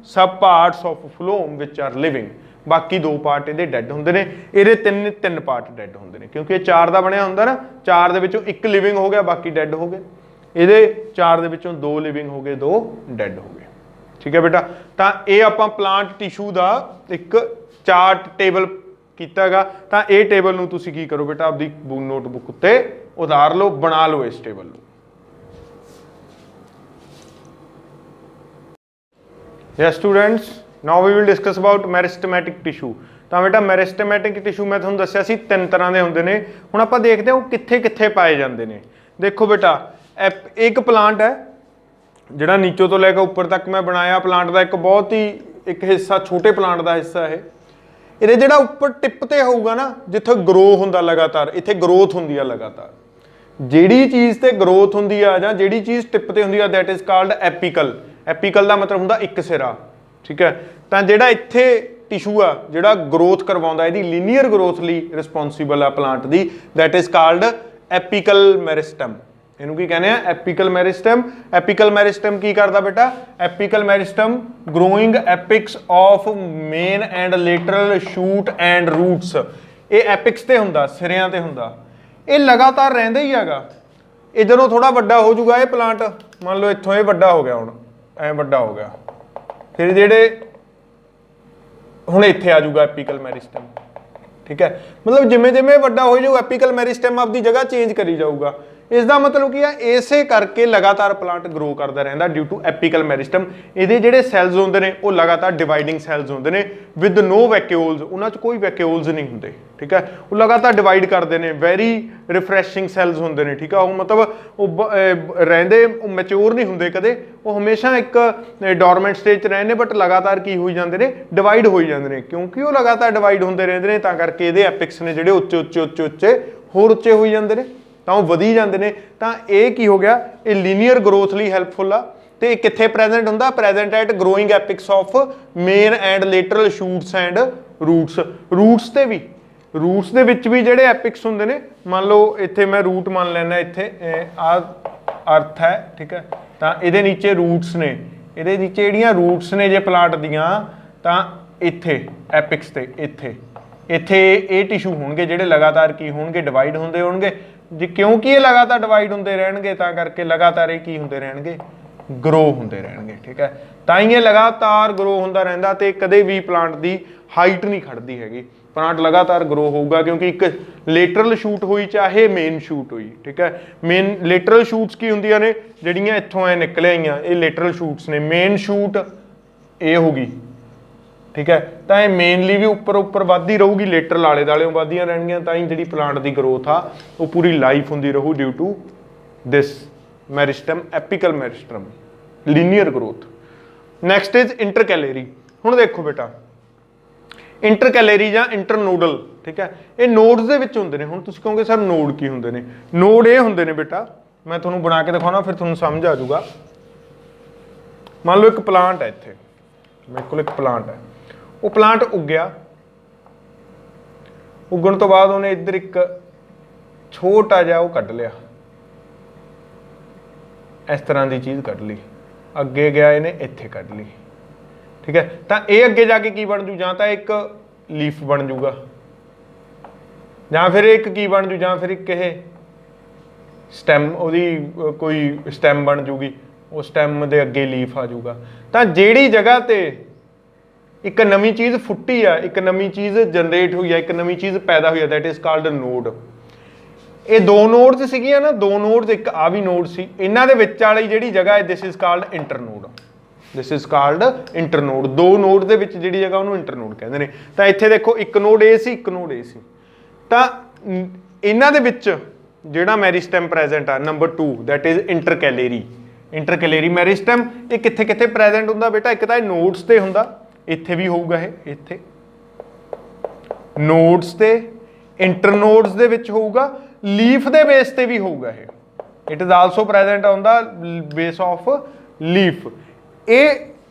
subparts of phloem which are living। बाकी 2 पार्ट ये डैड होंगे ने, ये तीन पार्ट डैड होंगे ने, क्योंकि 4 का बनया होंगे ना, 4 दे विचों 1 लिविंग हो गया, बाकी डैड हो गए, ये 4 दे विचों 2 लिविंग हो गए, 2 डैड हो गए। ठीक है बेटा, तो ये आप प्लांट टिशू का एक चार्ट टेबल किया गा, तो ये टेबल नूं तुसीं की करो बेटा आपकी नोटबुक उत्ते उतार लो, बना लो इस टेबल नूं। Yes students, now we will discuss about meristematic tissue। तो बेटा meristematic tissue मैं तुहानूं दस्सिया सी 3 तरह के होंगे ने, हुण आपां देखते हैं कित्थे कित्थे पाए जाते हैं। देखो बेटा एक प्लांट है जिहड़ा नीचों तो लैके उपर तक मैं बनाया, प्लांट का एक बहुत ही एक हिस्सा छोटे प्लांट का हिस्सा है, ये जिहड़ा उपर टिप ते होऊगा ना, जिथे ग्रो हुंदा लगातार, इत्थे ग्रोथ हुंदी है लगातार, जिहड़ी चीज़ ते ग्रोथ हुंदी आ जां जिहड़ी चीज़ टिप ते हुंदी आ, that is called apical. Apical का मतलब हुंदा एक सिरा। ठीक है, तो जिहड़ा इत्थे टिशू आ जिहड़ा ग्रोथ करवाउंदा, इहदी लीनियर ग्रोथ लई रिस्पोंसिबल आ प्लांट दी, that is called apical meristem. इहनूं की कहने आ, एपीकल मेरिस्टम। एपीकल मेरिस्टम की करदा बेटा, apical meristem growing apex of main and lateral shoot and roots. ये एपिक्स ते हुंदा, सिरियां ते हुंदा, ये लगातार रहिंदा ही हैगा। ये जदों थोड़ा वड्डा हो जाऊगा ये प्लांट, मान लो इत्थों ये वड्डा हो गया, हुण ऐ वड्डा हो गया, फिर जिहड़े हुण इत्थे आ जाऊगा एपीकल मेरिस्टम। ठीक है, मतलब जिमें जिमें वड्डा हो जाऊगा एपीकल मेरिस्टम आपकी जगह चेंज करी जाऊगा। इसका मतलब की है, इसे करके लगातार प्लांट ग्रो करता रहता ड्यू टू एपीकल मेरिस्टम। ये जिहड़े सैल्स होंदे ने वो लगातार डिवाइडिंग सैल्स होंदे ने विद नो वैक्यूल्स, उन्हां च कोई वैक्यूल्स नहीं होंदे। ठीक है, वो लगातार डिवाइड करते हैं, वेरी रिफ्रैशिंग सैल्स होंदे ने। ठीक है, वो मतलब वो रहिंदे मैच्योर नहीं होंदे कदे, वो हमेशा एक डोरमेंट स्टेज रहिंदे, बट लगातार की होई जांदे ने, डिवाइड होई जांदे ने। क्योंकि वो लगातार डिवाइड होंदे रहिंदे ने, तां करके इहदे एपिक्स ने जिहड़े उच्चे उच्चे उच्चे उच्चे होर उच्चे होई जांदे ने, तो वधी जाते हैं। तो ये की हो गया, ये लीनियर ग्रोथ लिए हैल्पफुल आ। तो कित्थे प्रेजेंट होंदा, present at growing apex of main and lateral shoots and roots. Roots ते भी, रूट्स दे विच भी जिहड़े एपिक्स होंदे ने, मान लो इत्थे मैं रूट मान लैना, इत्थे आ अर्थ है। ठीक है, तो इहदे नीचे रूट्स ने, इहदे नीचे जिहड़ियां रूट्स ने जे प्लांट दियां, तां इत्थे एपिक्स ते इत्थे इत्थे ये टिशू होणगे जिहड़े लगातार की होणगे, डिवाइड होंदे होणगे जी, क्योंकि ये लगातार डिवाइड होंदे रहणगे, तां करके लगातार ये की होंदे रहणगे, ग्रो होंदे रहणगे। ठीक है, तां ही ये लगातार ग्रो होंदा रहिंदा, ते कदे भी प्लांट दी हाइट नहीं खड़दी हैगी, प्लांट लगातार ग्रो होऊगा, क्योंकि एक लेटरल शूट होई चाहे मेन शूट होई। ठीक है, मेन लेटरल शूट्स की हुंदियां ने, जिहड़ियां इत्थों ऐ निकले आईयां, ये लेटरल शूट्स ने। मेन शूट ये होगी। ठीक है, तो ये मेनली भी उपर उपर वधदी रहूगी, लेटरल आले दालेों वधदियां रहणगियां, तां ही जिहड़ी प्लांट की ग्रोथ आ वो पूरी लाइफ हुंदी रहू due to this meristem, apical meristem, linear growth. Next is intercalary. हुण देखो बेटा, इंटरकैलेरी या इंटरनोडल। ठीक है, ये नोड्स दे विच हुंदे ने। हुण तुसीं कहोगे सर नोड की हुंदे ने? नोड ये हुंदे ने बेटा, मैं तुहानूं बना के दिखाउणा, फिर तुहानूं समझ आ जाऊगा। मान लो एक प्लांट है, इत्थे मेरे कोल एक प्लांट है, वो प्लांट उगया, उगण तो बाद उन्हें इधर एक छोटा जिहा वो कढ लिया, इस तरह की चीज़ कढ ली, अगे गया इन्हें इत्थे कढ ली। ठीक है, तो ये अगे जाके की बन जू, जां तां एक लीफ बन जूगा, जां फिर एक की बन जू, जां फिर एक ये स्टैम, ओदी कोई स्टैम बन जूगी, वो स्टैम दे अगे लीफ आ जूगा। तो जिहड़ी जगह ते एक नवी चीज़ फुट्टी आ, एक नवी चीज़ जनरेट हुई है, एक नवी चीज़ पैदा हुई है, दैट इज कॉल्ड नोड। ये 2 नोड्स सीगियां ना, 2 नोड्स, एक आ भी नोड सी, इन्हां दे विच वाली जिहड़ी जगह है, this is called internode. This is called internode. 2 node दे विच जिहड़ी जगह उहनूं इंटरनोड कहंदे ने। तां इत्थे देखो एक नोड ए सी, एक नोड ए सी, तां इन्हां दे विच जिहड़ा मेरिस्टम प्रेजेंट आ number 2, that is intercalary. Intercalary meristem ये कित्थे कित्थे प्रेजेंट हुंदा बेटा? एक तां नोड्स ते हुंदा, इत्थे भी होऊगा, ये इत्थे नोड्स ते, इंटरनोड्स दे विच होऊगा, लीफ दे बेस ते भी होऊगा। ये it is also present on the base of leaf. ये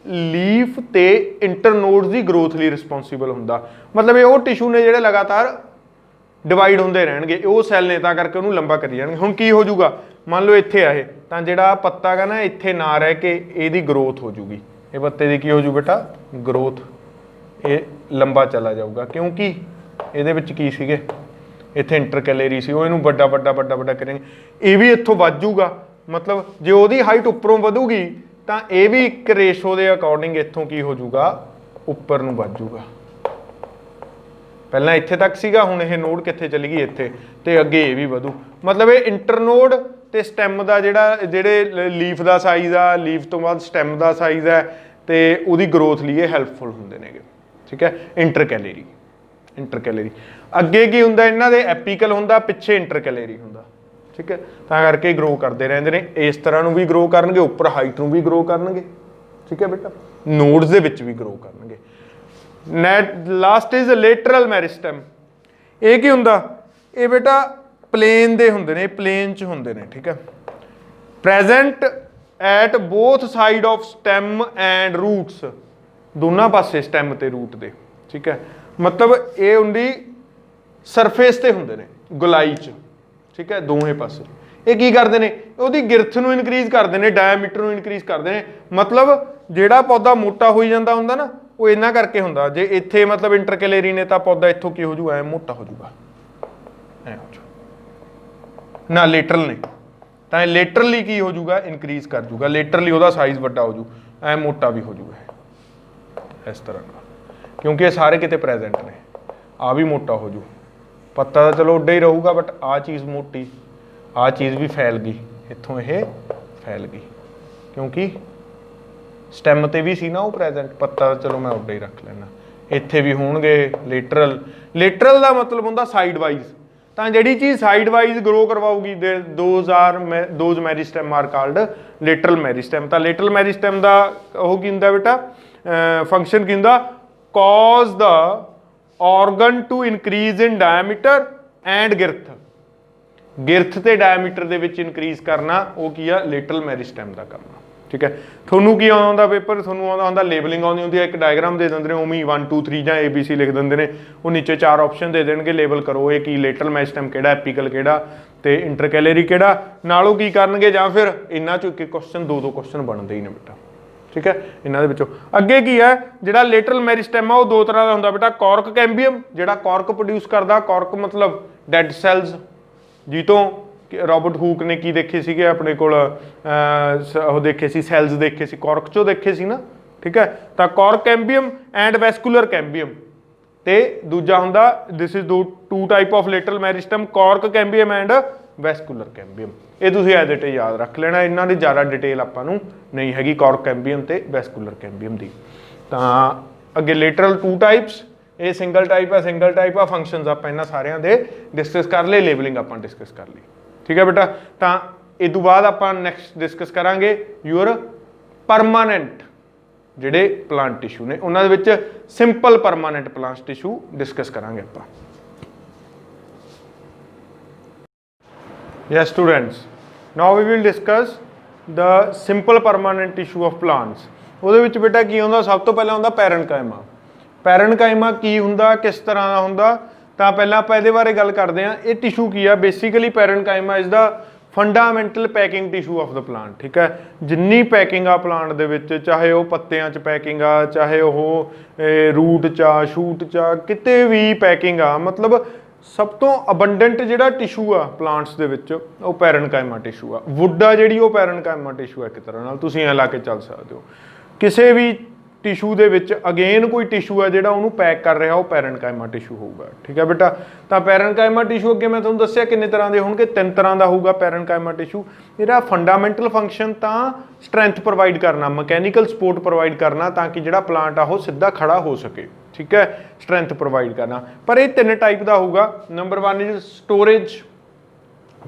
लीफ ते इंटरनोड्स की ग्रोथ लिए रिस्पोंसिबल हुंदा। मतलब ये वो टिशू ने जिहड़े लगातार डिवाइड होंदे रहणगे, वो सैल ने, तां करके उहनूं लंबा करी जाणगे। हुण की हो जाऊगा, मान लो इत्थे आ, तां जिहड़ा पत्ता गा ना इत्थे ना रह के इहदी ग्रोथ हो जूगी, ये पत्ते की हो जू बेटा, ग्रोथ, ये लंबा चला जाऊगा क्योंकि ये की सीगे इत्थे इंटरकैलरी सी इनू बड़ा बड़ा बड़ा बड़ा करेंगे ये भी इत्थों वध जूगा मतलब जे ओहदी हाइट उपरों वधूगी तो ये भी एक रेशो के अकॉर्डिंग इत्थों की हो जूगा उपर नूं वध जूगा पहला इत्थे तक सीगा हुण ये नोड कित्थे चली गई इत्थे ते अगे ये भी वधू मतलब ये इंटरनोड ते स्टैम का जिहड़े लीफ का साइज़ आ लीफ तो बाद स्टैम का साइज़ है तो उहदी ग्रोथ लिए हैल्पफुल हुंदे नेगे ठीक है। इंटरकैलरी इंटरकैलरी अगे की हुंदा इन्हां दे एपीकल हुंदा पिछे इंटरकैलरी हुंदा ठीक है तां करके ग्रो करते रहंदे ने इस तरह नूं भी ग्रो करनगे उपर हाइट नूं भी ग्रो करनगे ठीक है बेटा नोड्स दे विच भी ग्रो करनगे। नैट लास्ट इज लेटरल मैरिस्टम ये की हुंदा ये बेटा प्लेन दे हुंदे ने प्लेन च हुंदे ने ठीक है present at both side of stem and roots दोनों पासे स्टैम ते रूट दे ठीक है मतलब ये उनकी सरफेस ते हुंदे ने गुलाई च ठीक है दोवें पासे ये की करते हैं उसकी गिरथ नूं इनक्रीज करते हैं डायमीटर नूं इनक्रीज करते हैं मतलब जिहड़ा पौधा मोटा हो जाता हुंदा ना वो इन्ना करके हुंदा जे इत्थे मतलब इंटरकैलरी ने तो पौधा इत्थों की हो जू ऐ मोटा हो जूगा ऐ हो जू ना लेटरल ने तो लेटरली की हो जूगा इनक्रीज कर जूगा लेटरली उसका साइज़ वड्डा हो जू ऐ मोटा भी हो जूगा इस तरह का क्योंकि ये सारे किते प्रेजेंट ने आ भी मोटा हो जू पत्ता तो चलो उड्डा ही रहूगा बट आ चीज़ मोटी आ चीज़ भी फैल गई इत्थों ये फैल गई क्योंकि स्टैम ते भी सी ना वो प्रेजेंट पत्ता तो चलो मैं उड्डा ही रख लेना इत्थे भी होणगे लेटरल लेटरल का मतलब होंदा साइड वाइज तो जी चीज़ साइड वाइज ग्रो करवाऊगी those meristem are called lateral meristem तो लेटरल मैरिस्टम का वह की हुंदा बेटा फंक्शन की हुंदा cause the organ to increase in diameter and girth ते डायमीटर दे विच इनक्रीज करना वो की आ लेटरल मैरिस्टम का करना ठीक है। थोनू की आउंदा पेपर थोनू आउंदा हुंदा लेबलिंग आउंदी हुंदी एक डायग्राम दे दिंदे ने उमी 1 2 3 जां ABC लिख दिंदे ने वो नीचे 4 ऑप्शन दे देणगे लेबल करो ये की लेटरल मैरिस्टम किहड़ा एपीकल किहड़ा ते इंटरकैलरी किहड़ा नालों की करनगे जां फिर इन्हां चों एक क्वेश्चन दो क्वेश्चन बनते ही ने बेटा ठीक है। इन्हां दे विचों अगे की है जिहड़ा लेटरल मैरिस्टम आ वो दो तरह दा हुंदा बेटा कॉर्क कैंबियम जिहड़ा कॉर्क प्रोड्यूस करदा कॉर्क मतलब डैड सैल्स जितों रॉबर्ट हुक ने की देखे सीगे अपने कोल देखे सी सैल्स देखे सी कॉर्क चो देखे सी ना ठीक है। तो cork cambium and vascular cambium ते दूजा हुंदा this is two type of lateral meristem cork cambium and vascular cambium ये तुसीं एज इट याद रख लेना इन्हां दी ज़्यादा डिटेल आपां नूं नहीं हैगी कॉर्क कैंबियम ते वैस्कुलर कैंबियम दी। तां अगे लेटरल टू टाइप्स ये सिंगल टाइप आ फंक्शनस आपां इन्हां सारियां दे डिस्कस कर ले लेबलिंग आपां डिस्कस कर ली ठीक है बेटा। तो इस तो बाद आप नैक्सट डिस्कस करांगे यूर परमानेंट जिहड़े प्लांट टिशू ने उन्हां दे विच simple permanent plant tissue discuss करांगे आपां। Yes students now we will discuss the simple permanent tissue of plants उहदे विच बेटा की हुंदा सब तो पहला हुंदा पैरेनकाइमा पैरेनकाइमा की हुंदा किस तरह का हुंदा तो पहला आप ये बारे गल करते हैं ये टिशू की है basically parenchyma is the fundamental packing tissue of the plant ठीक है। जिन्नी पैकिंग आ प्लांट दे विच चाहे वह पत्तियां च पैकिंग आ चाहे वह रूट चा शूट चा किते भी पैकिंग आ मतलब सब तो अबंडेंट जिहड़ा टिशू आ प्लांट्स दे विच वो पैरेनकाइमा टिशू आ वुड आ जिहड़ी वो पैरेनकाइमा टिशू है एक तरह नाल तुसीं ऐ ला के चल सकते हो। किसी भी टिशू दे विच अगेन कोई टिशू है जिहड़ा उहनूं पैक कर रहा वो पैरेनकाइमा टिशू होगा ठीक है बेटा। तो पैरेनकाइमा टिशू अगे मैं तुहानूं दस्सिया किन्ने तरह के होणगे 3 तरह का होगा पैरेनकाइमा टिशू जिहड़ा फंडामेंटल फंक्शन तां स्ट्रैंथ प्रोवाइड करना मैकेनिकल सपोर्ट प्रोवाइड करना ताकि जिहड़ा प्लांट आ वो सीधा खड़ा हो सके ठीक है स्ट्रैंथ प्रोवाइड करना। पर यह 3 टाइप का होगा number 1 is storage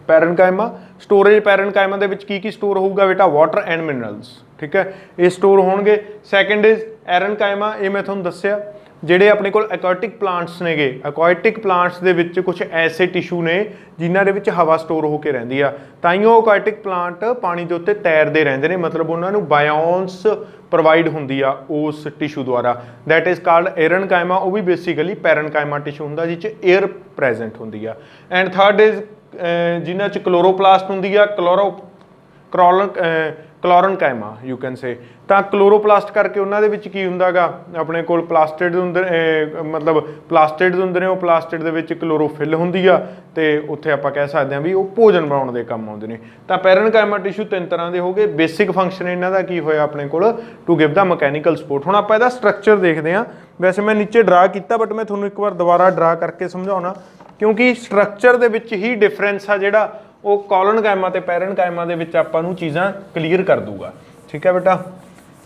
parenchyma storage parenchyma दे विच की स्टोर होगा बेटा वाटर एंड मिनरल्स ठीक है ये स्टोर होणगे। सैकेंड इज एरनकाइमा ये मैं तुहानूं दस्सिया जिहड़े अपने कोल एक्वाटिक प्लांट्स नेगे एक्वाटिक प्लांट्स दे विच कुछ ऐसे टिशू ने जिन्हां दे विच हवा स्टोर होकर रहिंदी आ ताइयों एक्वाटिक प्लांट पानी दे उत्ते तैरदे रहिंदे ने मतलब उन्हां नूं बायोन्स प्रोवाइड हुंदी आ उस टिशू द्वारा दैट इज कॉल्ड एरनकाइमा वो भी बेसिकली पैरेनकाइमा टिशू हुंदा जिस च एयर प्रेजेंट हुंदी आ। एंड थर्ड इज जिन्हां च क्लोरोप्लास्ट हुंदी आ क्लोरनकाइमा यू कैन से। ਤਾਂ क्लोरोप्लास्ट करके ਉਹਨਾਂ ਦੇ ਵਿੱਚ ਕੀ ਹੁੰਦਾਗਾ ਆਪਣੇ ਕੋਲ ਪਲਾਸਟਿਡ ਹੁੰਦੇ ਮਤਲਬ ਪਲਾਸਟਿਡ ਹੁੰਦੇ ਨੇ ਉਹ ਪਲਾਸਟਿਡ ਦੇ ਵਿੱਚ ਕਲੋਰੋਫਿਲ ਹੁੰਦੀ ਆ ਤੇ ਉੱਥੇ ਆਪਾਂ ਕਹਿ ਸਕਦੇ ਹਾਂ ਵੀ ਉਹ ਭੋਜਨ ਬਣਾਉਣ ਦੇ ਕੰਮ ਆਉਂਦੇ ਨੇ। ਤਾਂ ਪੈਰਨਕਾਈਮਾ ਟਿਸ਼ੂ ਤਿੰਨ ਤਰ੍ਹਾਂ ਦੇ ਹੋ ਗਏ। ਬੇਸਿਕ ਫੰਕਸ਼ਨ ਇਹਨਾਂ ਦਾ ਕੀ ਹੋਇਆ ਆਪਣੇ ਕੋਲ ਟੂ ਗਿਵ ਦਾ ਮਕੈਨੀਕਲ ਸਪੋਰਟ। ਹੁਣ ਆਪਾਂ ਇਹਦਾ ਸਟਰਕਚਰ ਦੇਖਦੇ ਹਾਂ। ਵੈਸੇ ਮੈਂ ਨੀਚੇ ਡਰਾ ਕੀਤਾ ਬਟ ਮੈਂ ਤੁਹਾਨੂੰ ਇੱਕ ਵਾਰ ਦੁਬਾਰਾ ਡਰਾ ਕਰਕੇ ਸਮਝਾਉਣਾ ਕਿਉਂਕਿ ਸਟਰਕਚਰ ਦੇ ਵਿੱਚ ਹੀ ਡਿਫਰੈਂਸ ਆ ਜਿਹੜਾ ਉਹ ਕੋਲਨਕਾਈਮਾ ਤੇ ਪੈਰਨਕਾਈਮਾ ਦੇ ਵਿੱਚ ਆਪਾਂ ਨੂੰ ਚੀਜ਼ਾਂ ਕਲੀਅਰ ਕਰ ਦੂਗਾ। ਠੀਕ ਹੈ ਬੇਟਾ,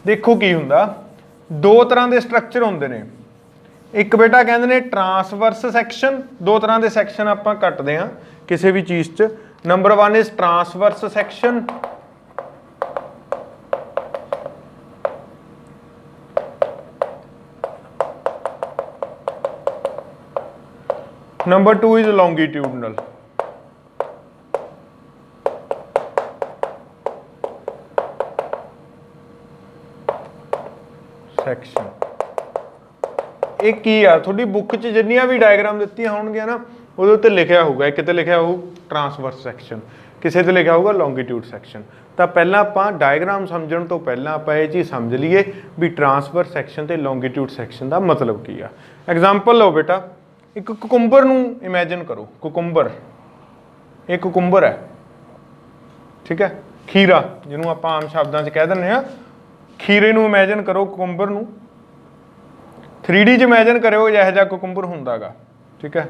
ਦੇਖੋ ਕੀ ਹੁੰਦਾ ਦੋ ਤਰ੍ਹਾਂ ਦੇ ਸਟਰਕਚਰ ਹੁੰਦੇ ਨੇ। ਇੱਕ ਬੇਟਾ ਕਹਿੰਦੇ ਨੇ ਟਰਾਂਸਵਰਸ ਸੈਕਸ਼ਨ, ਦੋ ਤਰ੍ਹਾਂ ਦੇ ਸੈਕਸ਼ਨ ਆਪਾਂ ਕੱਟਦੇ ਹਾਂ ਕਿਸੇ ਵੀ ਚੀਜ਼ 'ਚ। Number 1 is transverse section, number 2 is longitudinal। Section एक की आ थोड़ी बुक च जिन्नियां भी डायग्राम दित्तियां होणगियां ना ਉਹਦੇ ਉੱਤੇ ਲਿਖਿਆ ਹੋਊਗਾ, ਇੱਕ ਤੇ ਲਿਖਿਆ ਹੋਊ ਟਰਾਂਸਵਰਸ ਸੈਕਸ਼ਨ, ਕਿਸੇ ਤੇ ਲਿਖਿਆ ਹੋਊਗਾ ਲੌਂਗੀਟਿਊਡ ਸੈਕਸ਼ਨ। ਤਾਂ ਪਹਿਲਾਂ ਆਪਾਂ ਡਾਇਗਰਾਮ ਸਮਝਣ ਤੋਂ ਪਹਿਲਾਂ ਆਪਾਂ ਇਹ ਚੀਜ਼ ਸਮਝ ਲਈਏ ਵੀ ਟਰਾਂਸਵਰਸ ਸੈਕਸ਼ਨ ਤੇ ਲੌਂਗੀਟਿਊਡ ਸੈਕਸ਼ਨ ਦਾ ਮਤਲਬ ਕੀ ਆ। ਐਗਜ਼ਾਮਪਲ ਲਓ ਬੇਟਾ, ਇੱਕ ਕੁਕੁੰਬਰ ਨੂੰ ਇਮੇजिन ਕਰੋ। ਕੁਕੁੰਬਰ, ਇਹ ਕੁਕੁੰਬਰ ਹੈ, ਠੀਕ ਹੈ, ਖੀਰਾ ਜਿਹਨੂੰ ਆਪਾਂ ਆਮ ਸ਼ਬਦਾਂ 'ਚ ਕਹਿ ਦਿੰਦੇ ਆ, ਖੀਰੇ ਨੂੰ ਇਮੇजिन ਕਰੋ, ਕੁਕੁੰਬਰ ਨੂੰ 3D 'ਚ ਇਮੇजिन ਕਰਿਓ ਜਿਹੋ ਜਿਹਾ ਕੁਕੁੰਬਰ ਹੁੰਦਾ ਗਾ, ਠੀਕ ਹੈ।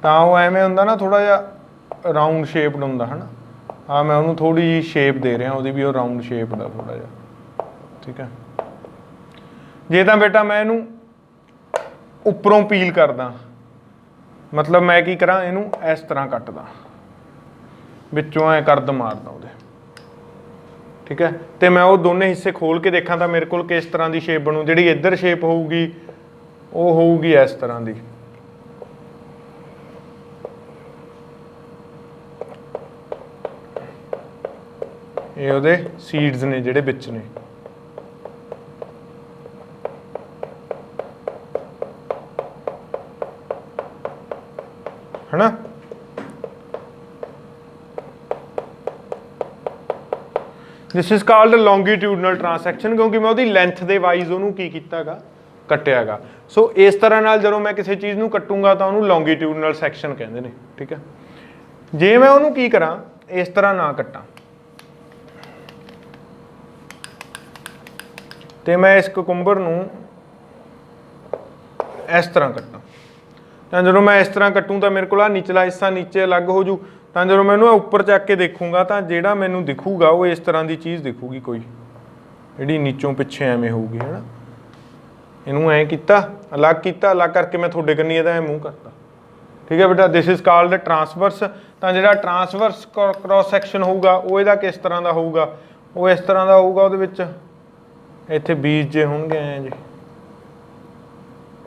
ਤਾਂ ਉਹ ਐਵੇਂ ਹੁੰਦਾ ਨਾ ਥੋੜਾ ਜਿਹਾ ਰਾਊਂਡ ਸ਼ੇਪਡ ਹੁੰਦਾ ਹੈ ਨਾ। ਆ ਮੈਂ ਉਹਨੂੰ ਥੋੜੀ ਜਿਹੀ ਸ਼ੇਪ ਦੇ ਰਿਹਾ ਉਹਦੀ ਵੀ ਉਹ ਰਾਊਂਡ ਸ਼ੇਪ ਦਾ ਥੋੜਾ ਜਿਹਾ, ਠੀਕ ਹੈ। ਜੇ ਤਾਂ ਬੇਟਾ ਮੈਂ ਇਹਨੂੰ ਉੱਪਰੋਂ ਪੀਲ ਕਰਦਾ, ਮਤਲਬ ਮੈਂ ਕੀ ਕਰਾਂ, ਇਹਨੂੰ ਇਸ ਤਰ੍ਹਾਂ ਕੱਟਦਾ, ਵਿੱਚੋਂ ਐ ਕਰਦ ਮਾਰਦਾ ਉਹਦੇ, ਠੀਕ ਹੈ। ਤੇ ਮੈਂ ਉਹ ਦੋਨੇ ਹਿੱਸੇ ਖੋਲ ਕੇ ਦੇਖਾਂ ਤਾਂ ਮੇਰੇ ਕੋਲ ਕਿਸ ਤਰ੍ਹਾਂ ਦੀ ਸ਼ੇਪ ਬਣੂ। ਜਿਹੜੀ ਇੱਧਰ ਸ਼ੇਪ ਹੋਊਗੀ ਉਹ ਹੋਊਗੀ ਇਸ ਤਰ੍ਹਾਂ ਦੀ, ਇਹ ਉਹਦੇ ਸੀਡਸ ਨੇ ਜਿਹੜੇ ਵਿੱਚ ਨੇ, ਹੈਨਾ। ਦਿਸ ਇਜ਼ ਕਾਲਡ ਲੌਂਗੀਟਿਊਡਨਲ ਟ੍ਰਾਂਸੈਕਸ਼ਨ, ਕਿਉਂਕਿ ਮੈਂ ਉਹਦੀ ਲੈਂਥ ਦੇ ਵਾਈਜ਼ ਉਹਨੂੰ ਕੀ ਕੀਤਾਗਾ, ਕੱਟਿਆਗਾ। ਸੋ ਇਸ ਤਰ੍ਹਾਂ ਨਾਲ ਜਦੋਂ ਮੈਂ ਕਿਸੇ ਚੀਜ਼ ਨੂੰ ਕੱਟੂੰਗਾ ਤਾਂ ਉਹਨੂੰ ਲੌਂਗੀਟਿਊਡਨਲ ਸੈਕਸ਼ਨ ਕਹਿੰਦੇ ਨੇ, ਠੀਕ ਹੈ। ਜੇ ਮੈਂ ਉਹਨੂੰ ਕੀ ਕਰਾਂ, ਇਸ ਤਰ੍ਹਾਂ ਨਾ ਕੱਟਾਂ ਤੇ ਮੈਂ ਇਸ ਕੁਕੁੰਬਰ ਨੂੰ ਇਸ ਤਰ੍ਹਾਂ ਕੱਟਾਂ, ਤਾਂ ਜਦੋਂ ਮੈਂ ਇਸ ਤਰ੍ਹਾਂ ਕੱਟੂੰ ਤਾਂ ਮੇਰੇ ਕੋਲ ਆ ਨਿਚਲਾ ਹਿੱਸਾ ਨੀਚੇ ਅਲੱਗ ਹੋ ਜੂ। ਤਾਂ ਜਦੋਂ ਮੈਂ ਇਹਨੂੰ ਉੱਪਰ ਚੱਕ ਕੇ ਦੇਖੂੰਗਾ ਤਾਂ ਜਿਹੜਾ ਮੈਨੂੰ ਦਿਖੂਗਾ ਉਹ ਇਸ ਤਰ੍ਹਾਂ ਦੀ ਚੀਜ਼ ਦਿਖੂਗੀ, ਕੋਈ ਜਿਹੜੀ ਨੀਚੋਂ ਪਿੱਛੇ ਐਵੇਂ ਹੋਊਗੀ, ਹੈ ਨਾ। ਇਹਨੂੰ ਐਂ ਕੀਤਾ, ਅਲੱਗ ਕਰਕੇ ਮੈਂ ਤੁਹਾਡੇ ਕੰਨੀ ਇਹਦਾ ਐਂ ਮੂੰਹ ਕਰਤਾ, ਠੀਕ ਹੈ ਬੇਟਾ। This is called transverse. ਤਾਂ ਜਿਹੜਾ ਟਰਾਂਸਵਰਸ ਕ੍ਰਾਸ ਸੈਕਸ਼ਨ ਹੋਊਗਾ ਉਹ ਇਹਦਾ ਕਿਸ ਤਰ੍ਹਾਂ ਦਾ ਹੋਊਗਾ, ਉਹ ਇਸ ਤਰ੍ਹਾਂ ਦਾ ਹੋਊਗਾ। ਉਹਦੇ ਵਿੱਚ ਇੱਥੇ ਬੀਜ ਜੇ ਹੋਣਗੇ ਐਂ ਜੀ,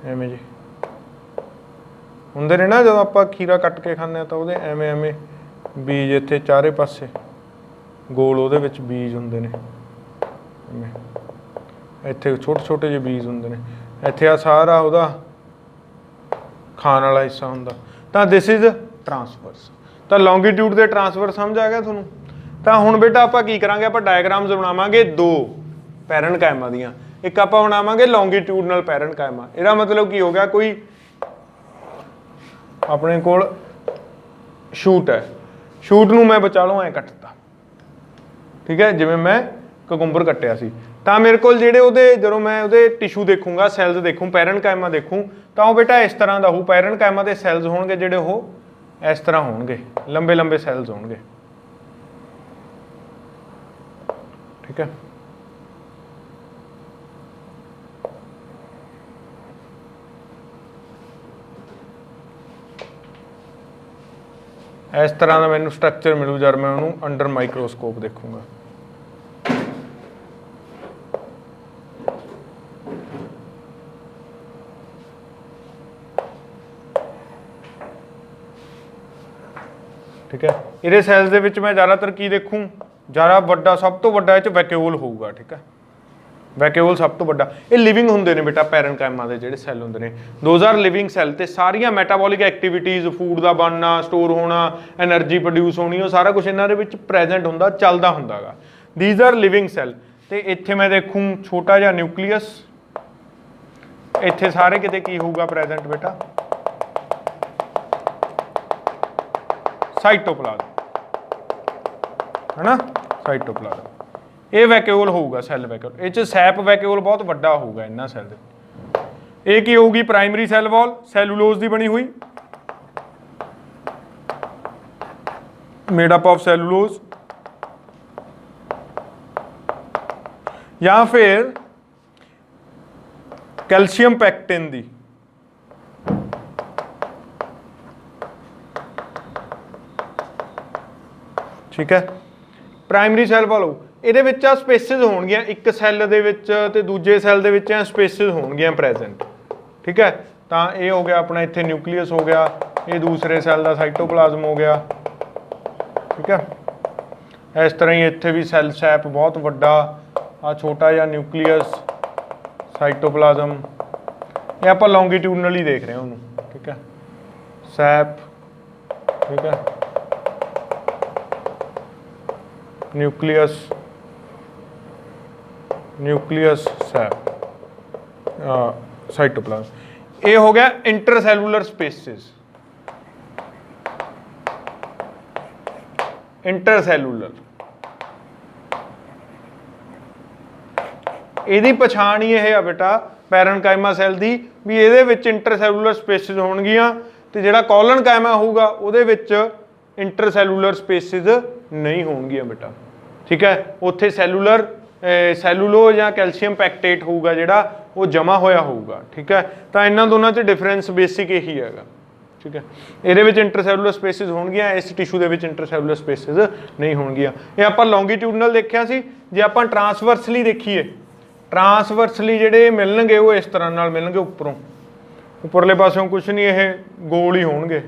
ਐਵੇਂ ਜੀ ਹੁੰਦੇ ਨੇ ਨਾ। ਜਦੋਂ ਆਪਾਂ ਖੀਰਾ ਕੱਟ ਕੇ ਖਾਂਦੇ ਹਾਂ ਤਾਂ ਉਹਦੇ ਐਵੇਂ ਐਵੇਂ ਬੀਜ ਇੱਥੇ ਚਾਰੇ ਪਾਸੇ ਗੋਲ ਉਹਦੇ ਵਿੱਚ ਬੀਜ ਹੁੰਦੇ ਨੇ, ਐਵੇਂ ਇੱਥੇ ਛੋਟੇ ਛੋਟੇ ਜਿਹੇ ਬੀਜ ਹੁੰਦੇ ਨੇ। ਇੱਥੇ ਆ ਸਾਰਾ ਉਹਦਾ ਖਾਣ ਵਾਲਾ ਹਿੱਸਾ ਹੁੰਦਾ। ਤਾਂ ਦਿਸ ਇਜ਼ ਟਰਾਂਸਵਰਸ। ਤਾਂ ਲੌਂਗੀਟਿਊਡ ਦੇ ਟਰਾਂਸਵਰਸ ਸਮਝ ਆ ਗਿਆ ਤੁਹਾਨੂੰ। ਤਾਂ ਹੁਣ ਬੇਟਾ ਆਪਾਂ ਕੀ ਕਰਾਂਗੇ, ਆਪਾਂ ਡਾਇਗਰਾਮਸ ਬਣਾਵਾਂਗੇ ਦੋ ਪੈਰਨਕਾਈਮਾ ਦੀਆਂ। ਇੱਕ ਆਪਾਂ ਬਣਾਵਾਂਗੇ ਲੌਂਗੀਟਿਊਡਨਲ ਪੈਰਨਕਾਈਮਾ। ਇਹਦਾ ਮਤਲਬ ਕੀ ਹੋ ਗਿਆ, ਕੋਈ ਆਪਣੇ ਕੋਲ ਸ਼ੂਟ ਹੈ, ਸ਼ੂਟ ਨੂੰ ਮੈਂ ਬਚਾ ਲਓ ਐਂ ਕੱਟਤਾ, ਠੀਕ ਹੈ, ਜਿਵੇਂ ਮੈਂ ਕੁਕੁੰਬਰ ਕੱਟਿਆ ਸੀ। ਤਾਂ ਮੇਰੇ ਕੋਲ ਜਿਹੜੇ ਉਹਦੇ ਜਦੋਂ ਮੈਂ ਉਹਦੇ ਟਿਸ਼ੂ ਦੇਖੂੰਗਾ, ਸੈਲਸ ਦੇਖੂੰ, ਪੈਰਨਕਾਈਮਾ ਦੇਖੂੰ, ਤਾਂ ਉਹ ਬੇਟਾ ਇਸ ਤਰ੍ਹਾਂ ਦਾ ਹੋਊ। ਪੈਰਨਕਾਈਮਾ ਦੇ ਸੈਲਸ ਹੋਣਗੇ ਜਿਹੜੇ ਉਹ ਇਸ ਤਰ੍ਹਾਂ ਹੋਣਗੇ, ਲੰਬੇ ਲੰਬੇ ਸੈਲਸ ਹੋਣਗੇ, ਠੀਕ ਹੈ। ਇਸ ਤਰ੍ਹਾਂ ਦਾ ਮੈਨੂੰ ਸਟਰਕਚਰ ਮਿਲੂ ਜਦ ਮੈਂ ਉਹਨੂੰ ਅੰਡਰ ਮਾਈਕਰੋਸਕੋਪ ਦੇਖੂੰਗਾ। ਠੀਕ ਹੈ। ਇਹਦੇ ਸੈਲਸ ਦੇ ਵਿੱਚ ਮੈਂ ਜ਼ਿਆਦਾਤਰ ਕੀ ਦੇਖੂੰ, ਜ਼ਿਆਦਾ ਵੱਡਾ, ਸਭ ਤੋਂ ਵੱਡਾ ਇਹ 'ਚ ਵੈਕਿਊਲ ਹੋਊਗਾ, ਠੀਕ ਹੈ। ਵੈਕਿਊਲ ਸਭ ਤੋਂ ਵੱਡਾ। ਇਹ ਲਿਵਿੰਗ ਹੁੰਦੇ ਨੇ ਬੇਟਾ, ਪੈਰਨਕਾਈਮਾ ਦੇ ਜਿਹੜੇ ਸੈੱਲ ਹੁੰਦੇ ਨੇ, ਦੋਜ਼ ਆਰ ਲਿਵਿੰਗ ਸੈੱਲ। ਤੇ ਸਾਰੀਆਂ ਮੈਟਾਬੋਲਿਕ ਐਕਟੀਵਿਟੀਜ਼, ਫੂਡ ਦਾ ਬਣਨਾ, ਸਟੋਰ ਹੋਣਾ, એનર્ਜੀ ਪ੍ਰੋਡਿਊਸ ਹੋਣੀ, ਉਹ ਸਾਰਾ ਕੁਝ ਇਹਨਾਂ ਦੇ ਵਿੱਚ ਪ੍ਰੈਜ਼ੈਂਟ ਹੁੰਦਾ, ਚੱਲਦਾ ਹੁੰਦਾ ਗਾ। These are living cell. तो इत्थे मैं देखूँ छोटा जिहा न्यूक्लीअस, इत्थे सारे किते की होगा प्रेजेंट बेटा, साइटोप्लाज्म है ना, साइटोप्लाज्म। ये वैक्यूल होगा सैल वैक्यूल, ये सैप वैक्यूल बहुत वड्डा होगा इन्हां सैल दे। ये की होगी प्राइमरी सैल वॉल, सैलूलोज की बनी हुई, मेड अप ऑफ सैलूलोज, या फिर कैल्शियम पैक्टिन दी, ठीक है। प्राइमरी सैल वॉल हो, ਇਹਦੇ ਵਿੱਚ ਆ ਸਪੇਸਿਸ ਹੋਣਗੀਆਂ, ਇੱਕ ਸੈੱਲ ਦੇ ਵਿੱਚ ਤੇ ਦੂਜੇ ਸੈੱਲ ਦੇ ਵਿੱਚ ਆ ਸਪੇਸਿਸ ਹੋਣਗੀਆਂ ਪ੍ਰੈਜ਼ੈਂਟ, ਠੀਕ ਹੈ। ਤਾਂ ਇਹ ਹੋ ਗਿਆ ਆਪਣਾ ਇੱਥੇ ਨਿਊਕਲੀਅਸ ਹੋ ਗਿਆ, ਇਹ ਦੂਸਰੇ ਸੈੱਲ ਦਾ ਸਾਈਟੋਪਲਾਜ਼ਮ ਹੋ ਗਿਆ, ਠੀਕ ਹੈ। ਇਸ ਤਰ੍ਹਾਂ ਹੀ ਇੱਥੇ ਵੀ ਸੈੱਲ ਸੈਪ ਬਹੁਤ ਵੱਡਾ, ਆ ਛੋਟਾ ਜਿਹਾ ਨਿਊਕਲੀਅਸ, ਸਾਈਟੋਪਲਾਜ਼ਮ, ਇਹ ਆਪਾਂ ਲੌਂਗੀਟਿਊਡਨਲੀ ਦੇਖ ਰਹੇ ਹਾਂ ਉਹਨੂੰ, ਠੀਕ ਹੈ। ਸੈਪ, ਠੀਕ ਹੈ, न्यूक्लियस, न्यूक्लियस सैप, साइटोप्लाज्म। ये हो गया इंटरसैलुलर स्पेसिस, इंटरसैलुलर। ਇਹਦੀ ਪਛਾਣ ਹੀ ਇਹ ਆ ਬੇਟਾ ਪੈਰਨਕਾਈਮਾ ਸੈੱਲ ਦੀ, ਵੀ ਇਹਦੇ ਵਿੱਚ ਇੰਟਰਸੈਲੂਲਰ ਸਪੇਸਿਸ ਹੋਣਗੀਆਂ ਤੇ ਜਿਹੜਾ ਕੋਲਨਕਾਈਮਾ ਹੋਊਗਾ ਉਹਦੇ ਵਿੱਚ ਇੰਟਰਸੈਲੂਲਰ ਸਪੇਸਿਸ ਨਹੀਂ ਹੋਣਗੀਆਂ ਬੇਟਾ, ਠੀਕ ਹੈ। ਉੱਥੇ ਸੈਲੂਲਰ ਸੈਲੂਲੋਜ ਜਾਂ ਕੈਲਸ਼ੀਅਮ ਪੈਕਟੇਟ ਹੋਊਗਾ ਜਿਹੜਾ ਉਹ ਜਮਾ ਹੋਇਆ ਹੋਊਗਾ, ਠੀਕ ਹੈ। ਤਾਂ ਇਹਨਾਂ ਦੋਨਾਂ 'ਚ ਡਿਫਰੈਂਸ ਬੇਸਿਕ ਇਹੀ ਹੈਗਾ, ਠੀਕ ਹੈ। ਇਹਦੇ ਵਿੱਚ ਇੰਟਰਸੈਲੂਲਰ ਸਪੇਸਿਸ ਹੋਣਗੀਆਂ, ਇਸ ਟਿਸ਼ੂ ਦੇ ਵਿੱਚ ਇੰਟਰਸੈਲੂਲਰ ਸਪੇਸਿਸ ਨਹੀਂ ਹੋਣਗੀਆਂ। ਇਹ ਆਪਾਂ ਲੌਂਗੀਟਿਊਡਨਲ ਦੇਖਿਆ ਸੀ। ਜੇ ਆਪਾਂ ਟਰਾਂਸਵਰਸਲੀ ਦੇਖੀਏ, ਟਰਾਂਸਵਰਸਲੀ ਜਿਹੜੇ ਮਿਲਣਗੇ ਉਹ ਇਸ ਤਰ੍ਹਾਂ ਨਾਲ ਮਿਲਣਗੇ, ਉੱਪਰੋਂ ਉੱਪਰਲੇ ਪਾਸਿਓਂ ਕੁਛ ਨਹੀਂ, ਇਹ ਗੋਲ ਹੀ ਹੋਣਗੇ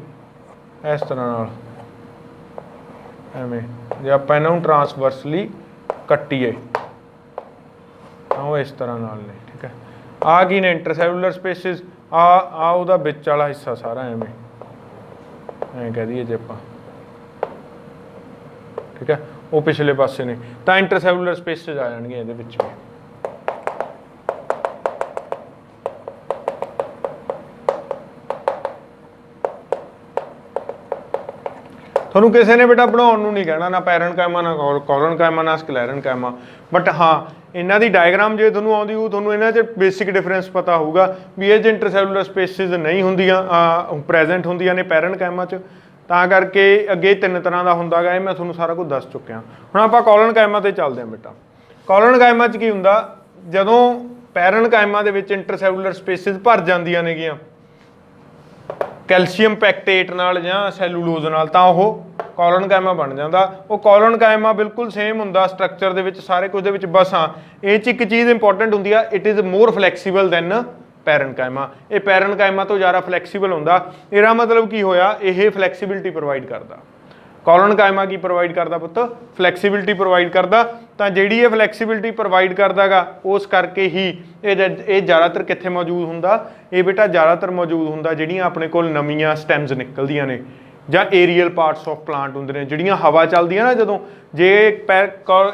ਇਸ ਤਰ੍ਹਾਂ ਨਾਲ, ਐਵੇਂ। ਜੇ ਆਪਾਂ ਇਹਨਾਂ ਨੂੰ ਟਰਾਂਸਵਰਸਲੀ ਕੱਟੀਏ ਤਾਂ ਉਹ ਇਸ ਤਰ੍ਹਾਂ ਨਾਲ ਨੇ, ਠੀਕ ਹੈ। ਆ ਕੀ ਨੇ ਇੰਟਰਸੈਲੂਲਰ ਸਪੇਸਿਸ, ਆ ਉਹਦਾ ਵਿੱਚ ਵਾਲਾ ਹਿੱਸਾ ਸਾਰਾ ਐਵੇਂ ਐਂ ਕਹਿ ਦਈਏ ਜੇ ਆਪਾਂ, ਠੀਕ ਹੈ। ਉਹ ਪਿਛਲੇ ਪਾਸੇ ਨੇ, ਤਾਂ ਇੰਟਰਸੈਲੂਲਰ ਸਪੇਸਿਸ ਆ ਜਾਣਗੇ ਇਹਦੇ ਵਿੱਚ ਵੀ। ਤੁਹਾਨੂੰ ਕਿਸੇ ਨੇ ਬੇਟਾ ਬਣਾਉਣ ਨੂੰ ਨਹੀਂ ਕਹਿਣਾ, ਨਾ ਪੈਰਨਕਾਈਮਾ, ਨਾ ਕੋਲਨਕਾਈਮਾ, ਨਾ ਸਕਲੈਰਨਕਾਈਮਾ, ਬਟ ਹਾਂ ਇਹਨਾਂ ਦੀ ਡਾਇਗਰਾਮ ਜੇ ਤੁਹਾਨੂੰ ਆਉਂਦੀ ਹੋਊ, ਤੁਹਾਨੂੰ ਇਹਨਾਂ 'ਚ ਬੇਸਿਕ ਡਿਫਰੈਂਸ ਪਤਾ ਹੋਊਗਾ ਵੀ ਇਹ 'ਚ ਇੰਟਰਸੈਲੂਲਰ ਸਪੇਸਿਸ ਨਹੀਂ ਹੁੰਦੀਆਂ, ਪ੍ਰੈਜ਼ੈਂਟ ਹੁੰਦੀਆਂ ਨੇ ਪੈਰਨਕਾਈਮਾ 'ਚ। ਤਾਂ ਕਰਕੇ ਅੱਗੇ 3 ਤਰ੍ਹਾਂ ਦਾ ਹੁੰਦਾ ਗਾ, ਇਹ ਮੈਂ ਤੁਹਾਨੂੰ ਸਾਰਾ ਕੁਝ ਦੱਸ ਚੁੱਕਿਆ। ਹੁਣ ਆਪਾਂ ਕੋਲਨਕਾਈਮਾ 'ਤੇ ਚੱਲਦੇ ਹਾਂ ਬੇਟਾ। ਕੋਲਨਕਾਈਮਾ 'ਚ ਕੀ ਹੁੰਦਾ, ਜਦੋਂ ਪੈਰਨਕਾਈਮਾ ਦੇ ਵਿੱਚ ਇੰਟਰਸੈਲੂਲਰ ਸਪੇਸਿਸ ਭਰ ਜਾਂਦੀਆਂ ਨੇਗੀਆਂ ਕੈਲਸ਼ੀਅਮ ਪੈਕਟੇਟ ਨਾਲ ਜਾਂ ਸੈਲੂਲੋਜ਼ ਨਾਲ, ਤਾਂ ਉਹ ਕੋਲਨਕਾਈਮਾ ਬਣ ਜਾਂਦਾ। ਉਹ ਕੋਲਨਕਾਈਮਾ ਬਿਲਕੁਲ ਸੇਮ ਹੁੰਦਾ ਸਟਰਕਚਰ ਦੇ ਵਿੱਚ, ਸਾਰੇ ਕੁਝ ਦੇ ਵਿੱਚ, ਬਸ ਹਾਂ ਇਹ 'ਚ ਇੱਕ ਚੀਜ਼ ਇੰਪੋਰਟੈਂਟ ਹੁੰਦੀ ਆ, it is more flexible than parenchyma. ਇਹ ਪੈਰਨਕਾਈਮਾ ਤੋਂ ਜ਼ਿਆਦਾ ਫਲੈਕਸੀਬਲ ਹੁੰਦਾ। ਇਹਦਾ ਮਤਲਬ ਕੀ ਹੋਇਆ, ਇਹ ਫਲੈਕਸੀਬਿਲਿਟੀ ਪ੍ਰੋਵਾਈਡ ਕਰਦਾ। ਕੋਲਨਕਾਈਮਾ ਕੀ ਪ੍ਰੋਵਾਈਡ ਕਰਦਾ ਪੁੱਤ, ਫਲੈਕਸੀਬਿਲਿਟੀ ਪ੍ਰੋਵਾਈਡ ਕਰਦਾ। ਤਾਂ ਜਿਹੜੀ ਇਹ ਫਲੈਕਸੀਬਿਲਿਟੀ ਪ੍ਰੋਵਾਈਡ ਕਰਦਾ ਗਾ, ਉਸ ਕਰਕੇ ਹੀ ਇਹ ਜ਼ਿਆਦਾਤਰ ਕਿੱਥੇ ਮੌਜੂਦ ਹੁੰਦਾ, ਇਹ ਬੇਟਾ ਜ਼ਿਆਦਾਤਰ ਮੌਜੂਦ ਹੁੰਦਾ ਜਿਹੜੀਆਂ ਆਪਣੇ ਕੋਲ ਨਵੀਆਂ ਸਟੈਮਸ ਨਿਕਲਦੀਆਂ ਨੇ ਜਾਂ ਏਰੀਅਲ ਪਾਰਟਸ ਆਫ ਪਲਾਂਟ ਹੁੰਦੇ ਨੇ, ਜਿਹੜੀਆਂ ਹਵਾ ਚੱਲਦੀ ਹੈ ਨਾ ਜਦੋਂ, ਜੇ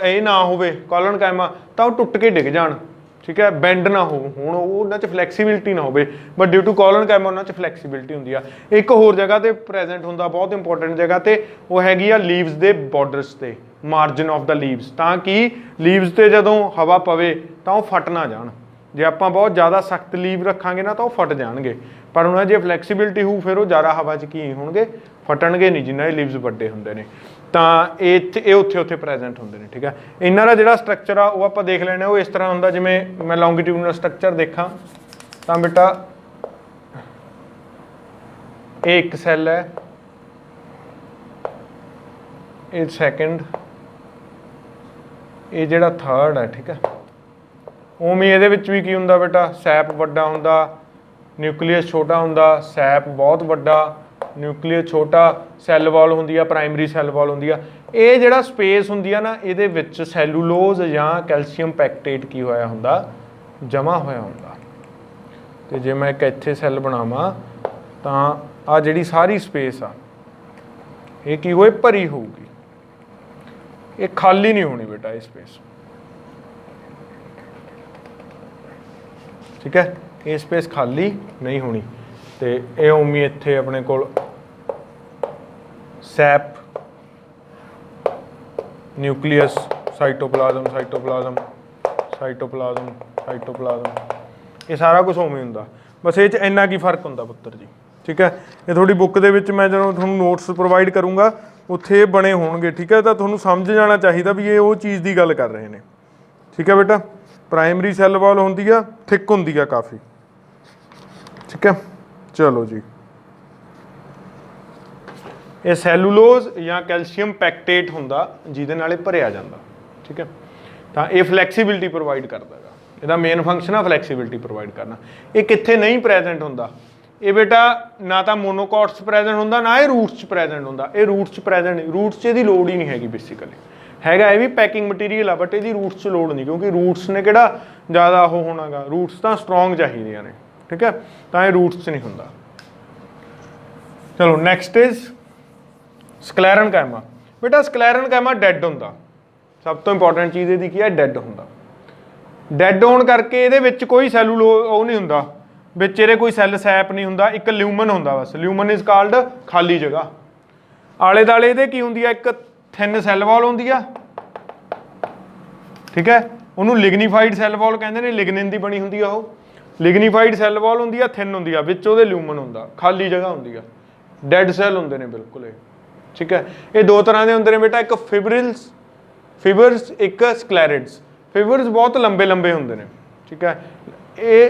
ਇਹ ਨਾ ਹੋਵੇ ਕੋਲਨਕਾਈਮਾ ਤਾਂ ਉਹ ਟੁੱਟ ਕੇ ਡਿੱਗ ਜਾਣ, ਠੀਕ ਹੈ, ਬੈਂਡ ਨਾ ਹੋਣ, ਉਹਨਾਂ 'ਚ ਫਲੈਕਸੀਬਿਲਿਟੀ ਨਾ ਹੋਵੇ, ਬਟ ਡਿਊ ਟੂ ਕੋਲਨਕਾਈਮਾ ਉਹਨਾਂ 'ਚ ਫਲੈਕਸੀਬਿਲਿਟੀ ਹੁੰਦੀ ਆ। ਇੱਕ ਹੋਰ ਜਗ੍ਹਾ ਤੇ ਪ੍ਰੈਜ਼ੈਂਟ ਹੁੰਦਾ, ਬਹੁਤ ਇੰਪੋਰਟੈਂਟ ਜਗ੍ਹਾ ਤੇ, ਉਹ ਹੈਗੀ ਆ ਲੀਵਸ ਦੇ ਬਾਰਡਰਸ ਤੇ, ਮਾਰਜਨ ਆਫ ਦਾ ਲੀਵਸ, ਤਾਂ ਕਿ ਲੀਵਸ ਤੇ ਜਦੋਂ ਹਵਾ ਪਵੇ ਤਾਂ ਉਹ ਫਟ ਨਾ ਜਾਣ। ਜੇ ਆਪਾਂ ਬਹੁਤ ਜ਼ਿਆਦਾ ਸਖਤ ਲੀਵ ਰੱਖਾਂਗੇ ਨਾ ਤਾਂ ਉਹ ਫਟ ਜਾਣਗੇ, ਪਰ ਉਹਨਾਂ ਜੇ ਫਲੈਕਸੀਬਿਲਿਟੀ ਹੋਊ ਫਿਰ ਉਹ ਜ਼ਿਆਦਾ ਹਵਾ 'ਚ ਕੀ ਹੋਣਗੇ, ਫਟਣਗੇ ਨਹੀਂ, ਜਿੰਨਾ ਇਹ ਲੀਵਸ ਵੱਡੇ ਹੁੰਦੇ ਨੇ। ਤਾਂ ਇਹ ਉੱਥੇ ਪ੍ਰੈਜ਼ੈਂਟ ਹੁੰਦੇ ਨੇ, ਠੀਕ ਹੈ। ਇਹਨਾਂ ਦਾ ਜਿਹੜਾ ਸਟਰਕਚਰ ਆ ਉਹ ਆਪਾਂ ਦੇਖ ਲੈਣਾ, ਉਹ ਇਸ ਤਰ੍ਹਾਂ ਹੁੰਦਾ, ਜਿਵੇਂ ਮੈਂ ਲੌਂਗੀਟਿਊਡਨਲ ਸਟਰਕਚਰ ਦੇਖਾਂ ਤਾਂ ਬੇਟਾ ਇਹ ਇੱਕ ਸੈੱਲ ਹੈ, ਇਹ ਸੈਕਿੰਡ, ਇਹ ਜਿਹੜਾ ਥਰਡ ਹੈ, ਠੀਕ ਹੈ। ਉਵੇਂ ਇਹਦੇ ਵਿੱਚ ਵੀ ਕੀ ਹੁੰਦਾ ਬੇਟਾ, ਸੈਪ ਵੱਡਾ ਹੁੰਦਾ, ਨਿਊਕਲੀਅਸ ਛੋਟਾ ਹੁੰਦਾ, ਸੈਪ ਬਹੁਤ ਵੱਡਾ, ਨਿਊਕਲੀਅਸ ਛੋਟਾ, ਸੈੱਲ ਵਾਲ ਹੁੰਦੀ ਆ, ਪ੍ਰਾਇਮਰੀ ਸੈੱਲ ਵਾਲ ਹੁੰਦੀ ਆ। ਇਹ ਜਿਹੜਾ ਸਪੇਸ ਹੁੰਦੀ ਆ ਨਾ, ਇਹਦੇ ਵਿੱਚ ਸੈਲੂਲੋਜ਼ ਜਾਂ ਕੈਲਸ਼ੀਅਮ ਪੈਕਟੇਟ ਕੀ ਹੋਇਆ ਹੁੰਦਾ, ਜਮਾ ਹੋਇਆ ਹੁੰਦਾ। ਤੇ ਜੇ ਮੈਂ ਇੱਕ ਇੱਥੇ ਸੈੱਲ ਬਣਾਵਾਂ ਤਾਂ ਆ ਜਿਹੜੀ ਸਾਰੀ ਸਪੇਸ ਆ ਇਹ ਕੀ ਹੋਏ, ਭਰੀ ਹੋਊਗੀ। ये खाली नहीं होनी बेटा, ये स्पेस, ठीक है, ये स्पेस खाली नहीं होनी। तो ये उम्मी इत्थे अपने कोल sap, nucleus, cytoplasm, cytoplasm, cytoplasm, cytoplasm, ये सारा कुछ उवें हुंदा। बस ये इन्ना की फर्क हुंदा पुत्तर जी, ठीक है। ये थोड़ी बुक दे विच मैं जो तुहानूं नोट्स प्रोवाइड करूँगा उत्थे बने होणगे, ठीक है। तो तुहानूं समझ जाना चाहिए भी ये वो चीज़ की गल कर रहे हैं, ठीक है बेटा। प्राइमरी सैल वॉल होंदी आ, थिक होंदी आ काफ़ी, ठीक है। चलो जी, ये सैलूलोज या कैल्शियम पैक्टेट हुंदा जिहदे नाल भरिया जांदा, ठीक है। तो ये फ्लैक्सीबिलिटी प्रोवाइड करदा गा, इहदा मेन फंक्शन आ फ्लैक्सीबिलिटी प्रोवाइड करना। ये कित्थे नहीं प्रैजेंट हुंदा, ये बेटा ना तो मोनोकॉट्स प्रैजेंट हुंदा, ना ये रूट्स च प्रैजेंट हुंदा। ये रूट्स च प्रैजेंट नहीं, रूट्स च इहदी लोड़ ही नहीं हैगी बेसिकली, हैगा ये भी पैकिंग मटीरियल आ, बट इहदी रूट्स च लोड़ नहीं, क्योंकि रूट्स ने किहड़ा ज़्यादा वो होना गा, रूट्स तो स्ट्रोंग चाहिए ने, ठीक है। तो ये रूट्स च नहीं हुंदा। चलो नैक्सट इज ਸਕਲੈਰਨਕਾਇਮਾ। बेटा ਸਕਲੈਰਨਕਾਇਮਾ ਡੈਡ ਹੁੰਦਾ, सब तो इंपॉर्टेंट चीज़ ਇਹਦੀ ਕੀ ਹੈ, ਡੈਡ ਹੁੰਦਾ। ਡੈਡ ਹੋਣ ਕਰਕੇ ਇਹਦੇ ਵਿੱਚ ਕੋਈ ਸੈਲੂਲੋ ਉਹ ਨਹੀਂ ਹੁੰਦਾ, ਵਿੱਚ ਇਹਦੇ ਕੋਈ ਸੈੱਲ ਸੈਪ ਨਹੀਂ ਹੁੰਦਾ, ਇੱਕ ਲਿਊਮਨ ਹੁੰਦਾ ਬਸ। ਲਿਊਮਨ ਇਜ਼ ਕਾਲਡ ਖਾਲੀ ਜਗ੍ਹਾ। ਆਲੇ ਦਾਲੇ ਇਹਦੇ ਕੀ ਹੁੰਦੀ ਆ, ਇੱਕ ਥਿਨ ਸੈੱਲ ਵਾਲ ਹੁੰਦੀ ਆ, ਠੀਕ ਹੈ। ਉਹਨੂੰ ਲਿਗਨੀਫਾਈਡ ਸੈੱਲ ਵਾਲ ਕਹਿੰਦੇ ਨੇ, ਲਿਗਨਿਨ ਦੀ ਬਣੀ ਹੁੰਦੀ ਆ ਉਹ। ਲਿਗਨੀਫਾਈਡ ਸੈੱਲ ਵਾਲ ਹੁੰਦੀ ਆ, ਥਿਨ ਹੁੰਦੀ ਆ, ਵਿੱਚ ਉਹਦੇ ਲਿਊਮਨ ਹੁੰਦਾ, ਖਾਲੀ ਜਗ੍ਹਾ ਹੁੰਦੀ ਆ, ਡੈਡ ਸੈੱਲ ਹੁੰਦੇ ਨੇ ਬਿਲਕੁਲ ਇਹ, ठीक है। ये दो तरह के होंगे बेटा, एक फिब्रिल्स, फिबर्स, एक स्क्लैरिड्स। फिबर्स बहुत लंबे लंबे होंगे ने, ठीक है। ये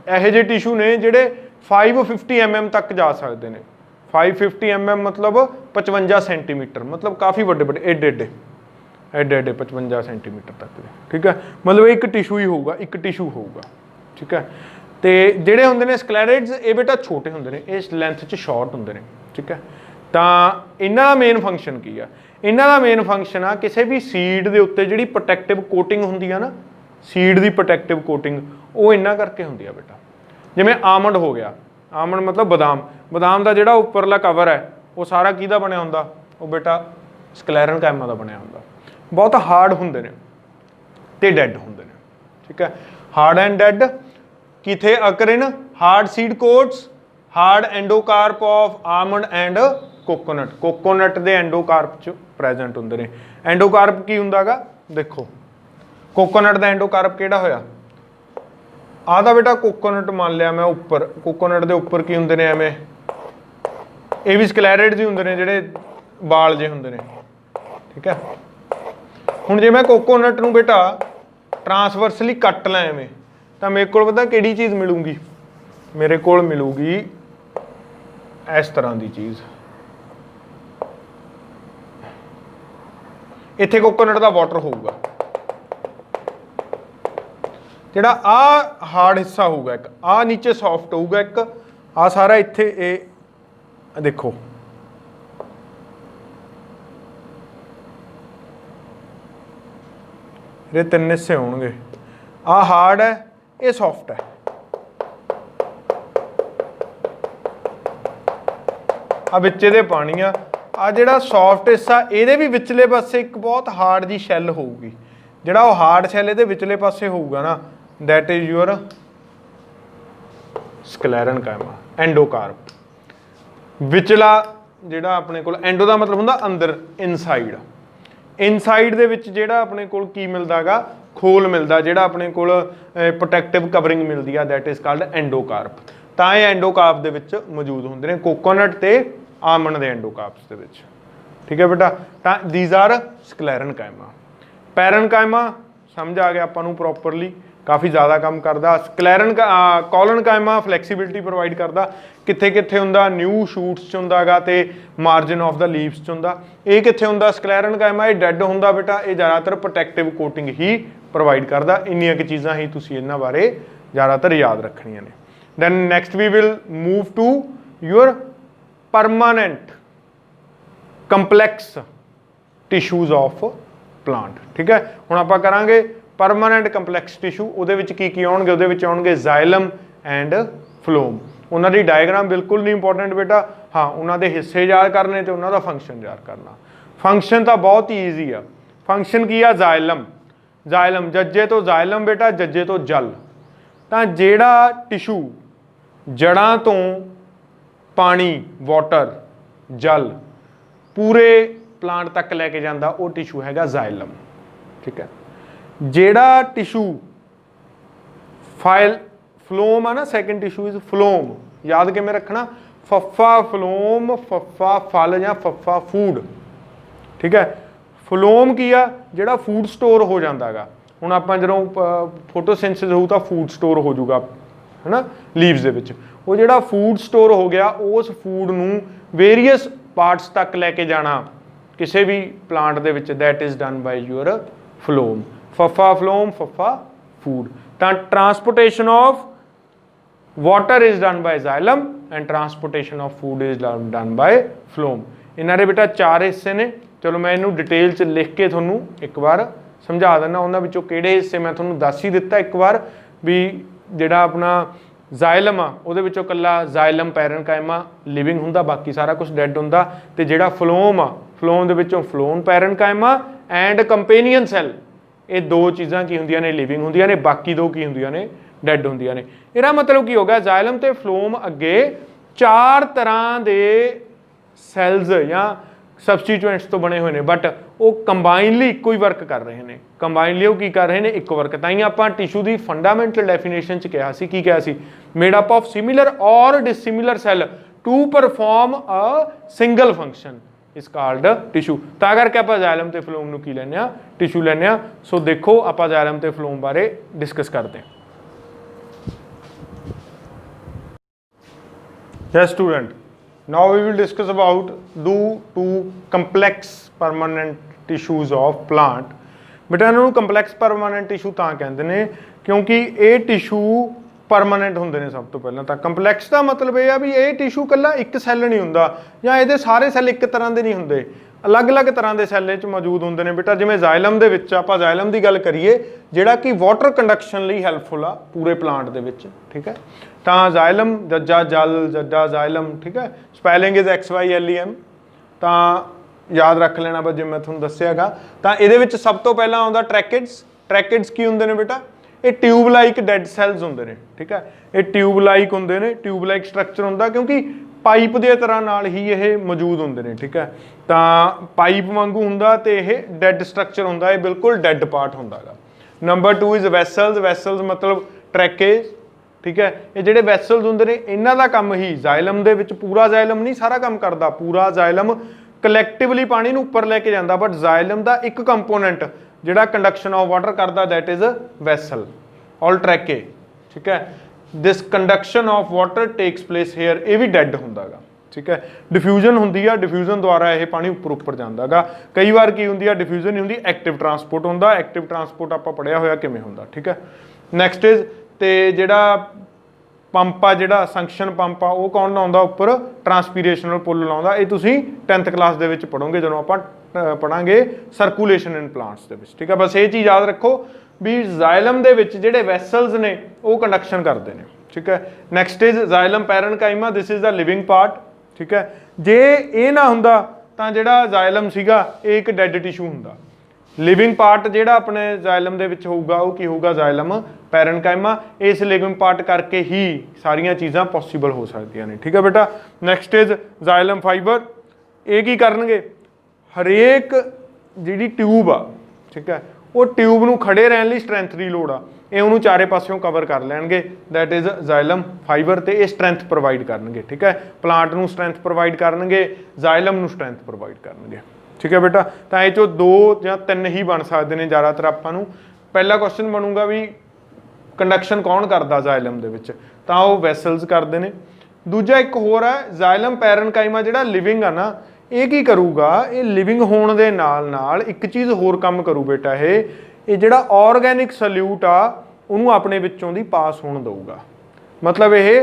ਇਹੋ ਜਿਹੇ टिशू ने ਜਿਹੜੇ 550 mm तक जा सकते हैं। 550 mm मतलब 55 सेंटीमीटर, मतलब काफ़ी बड़े बड़े एडे एडे एडे एडे 55 सेंटीमीटर तक के, ठीक है। मतलब एक टिशू ही होगा, एक टिशू होगा, ठीक है। तो ਜਿਹੜੇ ਹੁੰਦੇ ਨੇ ਸਕਲੈਰਿड्स, ਇਹ बेटा छोटे ਹੁੰਦੇ ਨੇ, ਇਸ ਲੈਂਥ 'ਚ ਸ਼ਾਰਟ ਹੁੰਦੇ ਨੇ, ठीक है। ਤਾਂ ਇਹਨਾਂ ਦਾ ਮੇਨ ਫੰਕਸ਼ਨ ਕੀ ਆ, ਇਹਨਾਂ ਦਾ ਮੇਨ ਫੰਕਸ਼ਨ ਆ ਕਿਸੇ ਵੀ ਸੀਡ ਦੇ ਉੱਤੇ ਜਿਹੜੀ ਪ੍ਰੋਟੈਕਟਿਵ ਕੋਟਿੰਗ ਹੁੰਦੀ ਆ ਨਾ, ਸੀਡ ਦੀ ਪ੍ਰੋਟੈਕਟਿਵ ਕੋਟਿੰਗ, ਉਹ ਇਹਨਾਂ ਕਰਕੇ ਹੁੰਦੀ ਆ बेटा। ਜਿਵੇਂ ਆਮੰਡ ਹੋ ਗਿਆ, ਆਮੰਡ ਮਤਲਬ ਬਦਾਮ, ਬਦਾਮ ਦਾ ਜਿਹੜਾ ਉੱਪਰਲਾ ਕਵਰ ਹੈ ਉਹ ਸਾਰਾ ਕਿਹਦਾ ਬਣਿਆ ਹੁੰਦਾ, ਉਹ बेटा ਸਕਲੈਰਨਕਾਇਮਾ ਦਾ ਬਣਿਆ ਹੁੰਦਾ। ਬਹੁਤ ਹਾਰਡ ਹੁੰਦੇ ਨੇ ਤੇ ਡੈਡ ਹੁੰਦੇ ਨੇ, ਠੀਕ ਹੈ। ਹਾਰਡ ਐਂਡ ਡੈਡ ਕਿੱਥੇ occur in hard seed coats, hard endocarp of almond and coconut. Coconut ਦੇ ਐਂਡੋਕਾਰਪ ਚ ਪ੍ਰੈਜ਼ੈਂਟ ਹੁੰਦੇ ਨੇ। ਐਂਡੋਕਾਰਪ ਕੀ ਹੁੰਦਾ ਗਾ, ਦੇਖੋ ਕੋਕੋਨਟ ਦਾ ਐਂਡੋਕਾਰਪ ਕਿਹੜਾ ਹੋਇਆ, ਆਹ ਤਾਂ बेटा ਕੋਕੋਨਟ ਮੰਨ ਲਿਆ ਮੈਂ ਉੱਪਰ, ਕੋਕੋਨਟ ਦੇ ਉੱਪਰ ਕੀ ਹੁੰਦੇ ਨੇ ਐਵੇਂ, ਇਹ ਵੀ ਸਕਲੈਰਿਡਸ ਹੀ ਹੁੰਦੇ ਨੇ ਜਿਹੜੇ ਬਾਲ ਜੇ ਹੁੰਦੇ ਨੇ, ਠੀਕ ਹੈ। ਹੁਣ ਜੇ ਮੈਂ ਕੋਕੋਨਟ ਨੂੰ बेटा ਟਰਾਂਸਵਰਸਲੀ ਕੱਟ ਲਾਂ ਐਵੇਂ, ਤਾਂ ਮੇਰੇ ਕੋਲ ਪਤਾ ਕਿਹੜੀ ਚੀਜ਼ ਮਿਲੂਗੀ, ਮੇਰੇ ਕੋਲ ਮਿਲੂਗੀ ਇਸ ਤਰ੍ਹਾਂ ਦੀ ਚੀਜ਼। ਇੱਥੇ ਕੋਕੋਨਟ ਦਾ ਵਾਟਰ ਹੋਊਗਾ, ਜਿਹੜਾ ਆ ਹਾਰਡ ਹਿੱਸਾ ਹੋਊਗਾ ਇੱਕ, ਆ ਨੀਚੇ ਸੌਫਟ ਹੋਊਗਾ ਇੱਕ, ਆ ਸਾਰਾ ਇੱਥੇ ਇਹ ਦੇਖੋ ਇਹ ਤਿੰਨ ਹਿੱਸੇ ਹੋਣਗੇ, ਆ ਹਾਰਡ ਹੈ, ਇਹ ਸੌਫਟ ਹੈ। ਆ ਵਿੱਚ ਇਹਦੇ ਪਾਣੀ ਆ, ਆ ਜਿਹੜਾ ਸੌਫਟ ਹਿੱਸਾ ਇਹਦੇ ਵੀ ਵਿਚਲੇ ਪਾਸੇ ਇੱਕ ਬਹੁਤ ਹਾਰਡ ਜੀ ਸ਼ੈੱਲ ਹੋਊਗੀ, ਜਿਹੜਾ ਉਹ ਹਾਰਡ ਸ਼ੈੱਲ ਇਹਦੇ ਵਿਚਲੇ ਪਾਸੇ ਹੋਊਗਾ ਨਾ, that is your ਸਕਲੈਰਨਕਾਇਮਾ, ਐਂਡੋਕਾਰਪ। ਵਿਚਲਾ ਜਿਹੜਾ ਆਪਣੇ ਕੋਲ, ਐਂਡੋ ਦਾ ਮਤਲਬ ਹੁੰਦਾ ਅੰਦਰ, ਇਨਸਾਈਡ। ਇਨਸਾਈਡ ਦੇ ਵਿੱਚ ਜਿਹੜਾ ਆਪਣੇ ਕੋਲ ਕੀ ਮਿਲਦਾ ਗਾ, ਖੋਲ ਮਿਲਦਾ, ਜਿਹੜਾ ਆਪਣੇ ਕੋਲ ਪ੍ਰੋਟੈਕਟਿਵ ਕਵਰਿੰਗ ਮਿਲਦੀ ਆ, that is called ਐਂਡੋਕਾਰਪ। ਤਾਂ ਇਹ ਐਂਡੋਕਾਰਪ ਦੇ ਵਿੱਚ ਮੌਜੂਦ ਹੁੰਦੇ ਨੇ, ਕੋਕੋਨਟ ਤੇ ਆਮੰਡ ਦੇ ਐਂਡੋਕਾਰਪਸ ਦੇ ਵਿੱਚ, ਠੀਕ ਹੈ बेटा। ਤਾਂ these are ਸਕਲੈਰਨਕਾਇਮਾ। ਪੈਰਨਕਾਇਮਾ ਸਮਝ ਆ ਗਿਆ ਆਪਾਂ ਨੂੰ ਪ੍ਰੋਪਰਲੀ, ਕਾफ़ी ज़्यादा काम करता। ਕੋਲਨਕਾਇਮਾ फ्लैक्सीबिलिटी प्रोवाइड करता, कित्थे कित्थे हुंदा, न्यू शूट्स च हुंदा गा ते मार्जिन ऑफ द लीव्स च हुंदा। ये कित्थे हुंदा ਸਕਲੈਰਨਕਾਇਮਾ, ये डैड हुंदा बेटा, ये ज़्यादातर प्रोटैक्टिव कोटिंग ही प्रोवाइड करता। इन्नियां कि चीज़ां ही तुसीं इन्हां बारे ज़्यादातर याद रखणियां ने। Then next we will move to your permanent complex tissues of plant, ठीक है। हुण आपां करांगे परमानेंट कंपलैक्स टिशू। ਉਹਦੇ ਵਿੱਚ ਕੀ ਆਉਣਗੇ, ਉਹਦੇ ਵਿੱਚ ਆਉਣਗੇ ਜ਼ਾइलम ਐਂਡ ਫਲੋਮ। ਉਹਨਾਂ ਦੀ ਡਾਇਗਰਾਮ ਬਿਲਕੁਲ ਨਹੀਂ ਇੰਪੋਰਟੈਂਟ बेटा, ਹਾਂ ਉਹਨਾਂ ਦੇ ਹਿੱਸੇ ਯਾਦ ਕਰਨੇ ਤੇ ਉਹਨਾਂ ਦਾ ਫੰਕਸ਼ਨ ਯਾਦ ਕਰਨਾ। ਫੰਕਸ਼ਨ ਤਾਂ ਬਹੁਤ ਹੀ ਈਜ਼ੀ ਆ, फंक्शन की आ जाइलम, जाइलम जज्जे तो जाइलम बेटा, जज्जे तो जल। तो जेड़ा टिशू जड़ां तो पानी वाटर जल पूरे प्लांट तक लैके जांदा वो टिशू हैगा जाइलम, ठीक है। जेड़ा टिशू फाइल फ्लोम है ना, सैकेंड टिशू इज फ्लोम, याद किवें रखना, फफा फ्लोम, फफा फल या फफा फूड, ठीक है। फ्लोम की आ जिहड़ा फूड स्टोर हो जाता गा, हुण आपां जदों फोटोसिंथेसिस होऊ तां फूड स्टोर हो जाऊगा है ना लीव्स दे विच, वो जिहड़ा फूड स्टोर हो गया उस फूड नूं वेरीअस पार्ट्स तक लैके जाना किसी भी प्लांट दे विच, that is done by your phloem, फफा फ्लोम फफा फूड। तां transportation of water is done by xylem and transportation of food is done by phloem. इन्हां दे बेटा 4 हिस्से ने, चलो मैं इनू डिटेल च लिख के थोनू एक बार समझा दिना, उन्हां विचों किहड़े हिस्से मैं थोनू दस ही दिता एक बार भी। जिहड़ा अपना जाइलम आ उहदे विचों कल्ला जाइलम पैरनकाइमा लिविंग हुंदा, बाकी सारा कुछ डैड हुंदा, ते जिहड़ा फ्लोम आ फ्लोम दे विचों phloem parenchyma and companion cell, ये दो चीज़ां की हुंदियां ने लिविंग हुंदियां ने, बाकी दो की हुंदियां ने डैड हुंदियां ने। इहदा मतलब की हो गया जाइलम ते फ्लोम अगे 4 तरह दे सैल्स या सबस्टीट्यूएंट्स तो बने हुए हैं, बट वो कंबाइनली इक्को ही वर्क कर रहे हैं, कंबाइनली वो की कर रहे हैं एक वर्क। ताई आपां टिशू की फंडामेंटल डेफिनेशन च कहा सी, की कहा सी, मेड अप ऑफ सिमिलर और dissimilar cell to perform a single function is called tissue. तां करके आपां जाइलम ते फ्लोम नूं की लैंदे आ, टिशू लैंदे आ। सो देखो आपां जाइलम ते फ्लोम बारे डिस्कस करते हैं। Yes student, now we will discuss about the two complex permanent tissues of plant। बेटा इन्होंने complex permanent tissue तां कहते हैं क्योंकि ये tissue परमानेंट होंगे ने। सब तो पहला तो कंपलैक्स का मतलब यह भी ये टिशू कल्ला एक सैल नहीं होंदा, या ये सारे सैल एक तरह के नहीं होंगे, अलग अलग तरह के सैल मौजूद होंगे ने बेटा। जिवें जाइलम दे विच आपां जाइलम की गल करिए जिहड़ा कि वाटर कंडक्शन लई हैल्पफुल आ पूरे प्लांट दे विच, ठीक है। तो जाइलम जज्जा जल जज्जा जाइलम, ठीक है, स्पैलिंग इज XYLEM, तो याद रख लेना बस जिवें मैं तुहानूं दस्सिआगा। तो इहदे विच सब तो पहला आउंदा ट्रैकिड्स। ट्रैकिड्स की हुंदे ने बेटा, ये ट्यूब लाइक डैड सैल्स होंगे ने, ठीक है, ये ट्यूब लाइक होंगे ने, ट्यूब लाइक स्ट्रक्चर होंदा क्योंकि पाइप के तरह नाल ही ये मौजूद होंगे ने, ठीक है। तो पाइप वांगू होंदा ते ये डैड स्ट्रक्चर होंदा, ये बिल्कुल डैड पार्ट होंदा गा। Number 2 is vessels. वैसल्स मतलब ट्रैकेज, ठीक है। ये जिहड़े वैसल्स होंगे ने इन्हां दा काम ही जाइलम दे विच, पूरा जाइलम नहीं सारा काम करदा, पूरा जाइलम कलैक्टिवली पानी नूं उपर लैके जांदा, बट जाइलम दा एक कंपोनेंट जिहड़ा कंडक्शन ऑफ वाटर करदा that is vessel all trachea, ठीक है। This conduction of water takes place here, ये भी डैड हुंदा गा, ठीक है। डिफ्यूजन हुंदी आ, डिफ्यूजन द्वारा यह पानी उपर उपर जांदा गा। कई बार की हुंदी आ डिफ्यूजन नहीं हुंदी, एक्टिव ट्रांसपोर्ट हुंदा। एक्टिव ट्रांसपोर्ट आपां पढ़िया होया किवें हुंदा, ठीक है। नैक्सट इज ते जिहड़ा पंप आ, जिहड़ा संक्शन पंप आ, वो कौन लाउंदा उपर, ट्रांसपीरेशनल पुल लाउंदा। ये तुसीं 10th क्लास दे विच पढ़ोगे जदों आपां पढ़ांगे सर्कुलेशन इन प्लांट्स दे विच, ठीक है। बस ये चीज़ याद रखो भी जाइलम दे विच जिहड़े वैसल्स ने वो कंडक्शन करते हैं, ठीक है। Next is xylem parenchyma, this is the living part, ठीक है। जे ये ना हुंदा तां जिहड़ा जाइलम सीगा ये एक डैड टिशू हुंदा। लिविंग पार्ट जिहड़ा अपने जाइलम दे विच होऊगा वो की होऊगा, जाइलम पैरनकाइमा। इस लिविंग पार्ट करके ही सारियां चीज़ां पॉसिबल हो सकदियां ने, ठीक है बेटा। Next is xylem fibre. ये की करनगे, हरेक जिहड़ी ट्यूब आ, ठीक है, वो ट्यूब नूं खड़े रहन लई स्ट्रैंथ की लोड़ आ, ये उन्होंने चारे पासों कवर कर लैणगे, दैट इज जाइलम फाइबर। तो ये स्ट्रैंथ प्रोवाइड करनगे, ठीक है। प्लांट नूं स्ट्रैंथ प्रोवाइड करनगे, जाइलम नूं स्ट्रैंथ प्रोवाइड करनगे, ठीक है बेटा। तो ये चो 2 या 3 ही बन सकते हैं ज़्यादातर। आपां नूं पहला क्वेश्चन बनूगा भी कंडक्शन कौन करता जाइलम दे विच, तां वो वैसल्स करते हैं। दूजा एक होर है जाइलम पैरनकाइमा, जिहड़ा लिविंग आ ना, ये की करूगा, ये लिविंग होने दे नाल नाल एक चीज़ होर काम करू बेटा, ये जिहड़ा ऑर्गैनिक सल्यूट आ उन्होंने अपने विचों दी पास होने दूगा। मतलब ये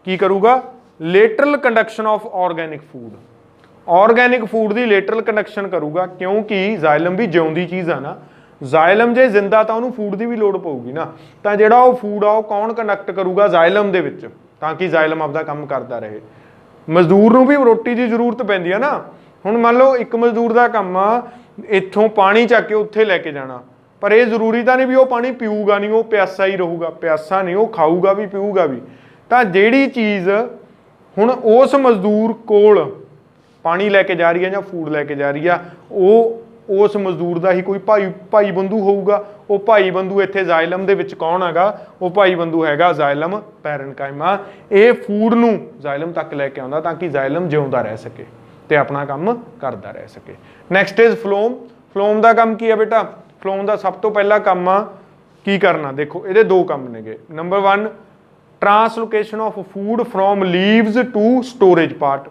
की करूगा, lateral conduction of organic food, organic food की लेटरल कंडक्शन करूगा, क्योंकि जाइलम भी जिउंदी चीज़ है ना। जाइलम जे जिंदा तो उन्होंने फूड की भी लोड़ पऊगी ना, तो जिहड़ा वो फूड आ कौन कंडक्ट करूगा, जाइलम दे विच, ताकि जाइलम आपदा काम करता रहे। मजदूर नूं भी रोटी की जरूरत पैंदी है ना। ਹੁਣ ਮੰਨ ਲਓ ਇੱਕ ਮਜ਼ਦੂਰ ਦਾ ਕੰਮ ਆ ਇੱਥੋਂ ਪਾਣੀ ਚੱਕ ਕੇ ਉੱਥੇ ਲੈ ਕੇ ਜਾਣਾ, ਪਰ ਇਹ ਜ਼ਰੂਰੀ ਤਾਂ ਨਹੀਂ ਵੀ ਉਹ ਪਾਣੀ ਪੀਊਗਾ ਨਹੀਂ, ਉਹ ਪਿਆਸਾ ਹੀ ਰਹੂਗਾ, ਪਿਆਸਾ ਨਹੀਂ, ਉਹ ਖਾਊਗਾ ਵੀ ਪੀਊਗਾ ਵੀ। ਤਾਂ ਜਿਹੜੀ ਚੀਜ਼ ਹੁਣ ਉਸ ਮਜ਼ਦੂਰ ਕੋਲ ਪਾਣੀ ਲੈ ਕੇ ਜਾ ਰਹੀ ਹੈ ਜਾਂ ਫੂਡ ਲੈ ਕੇ ਜਾ ਰਹੀ ਆ, ਉਹ ਉਸ ਮਜ਼ਦੂਰ ਦਾ ਹੀ ਕੋਈ ਭਾਈ ਬੰਧੂ ਹੋਊਗਾ। ਉਹ ਭਾਈ ਬੰਧੂ ਇੱਥੇ ਜ਼ਾਇਲਮ ਦੇ ਵਿੱਚ ਕੌਣ ਹੈਗਾ? ਉਹ ਭਾਈ ਬੰਧੂ ਹੈਗਾ ਜ਼ਾਇਲਮ ਪੈਰਨਕਾਈਮਾ। ਇਹ ਫੂਡ ਨੂੰ ਜ਼ਾਇਲਮ ਤੱਕ ਲੈ ਕੇ ਆਉਂਦਾ ਤਾਂ ਕਿ ਜ਼ਾਇਲਮ ਜਿਉਂਦਾ ਰਹਿ ਸਕੇ ਤੇ ਆਪਣਾ ਕੰਮ ਕਰਦਾ ਰਹਿ ਸਕੇ। Next is ਫਲੋਮ। ਫਲੋਮ ਦਾ ਕੰਮ ਕੀ ਹੈ ਬੇਟਾ? ਫਲੋਮ ਦਾ ਸਭ ਤੋਂ ਪਹਿਲਾ ਕੰਮ ਆ ਕੀ ਕਰਨਾ, ਦੇਖੋ ਇਹਦੇ ਦੋ ਕੰਮ ਨੇਗੇ। Number 1 translocation of food from leaves to storage part,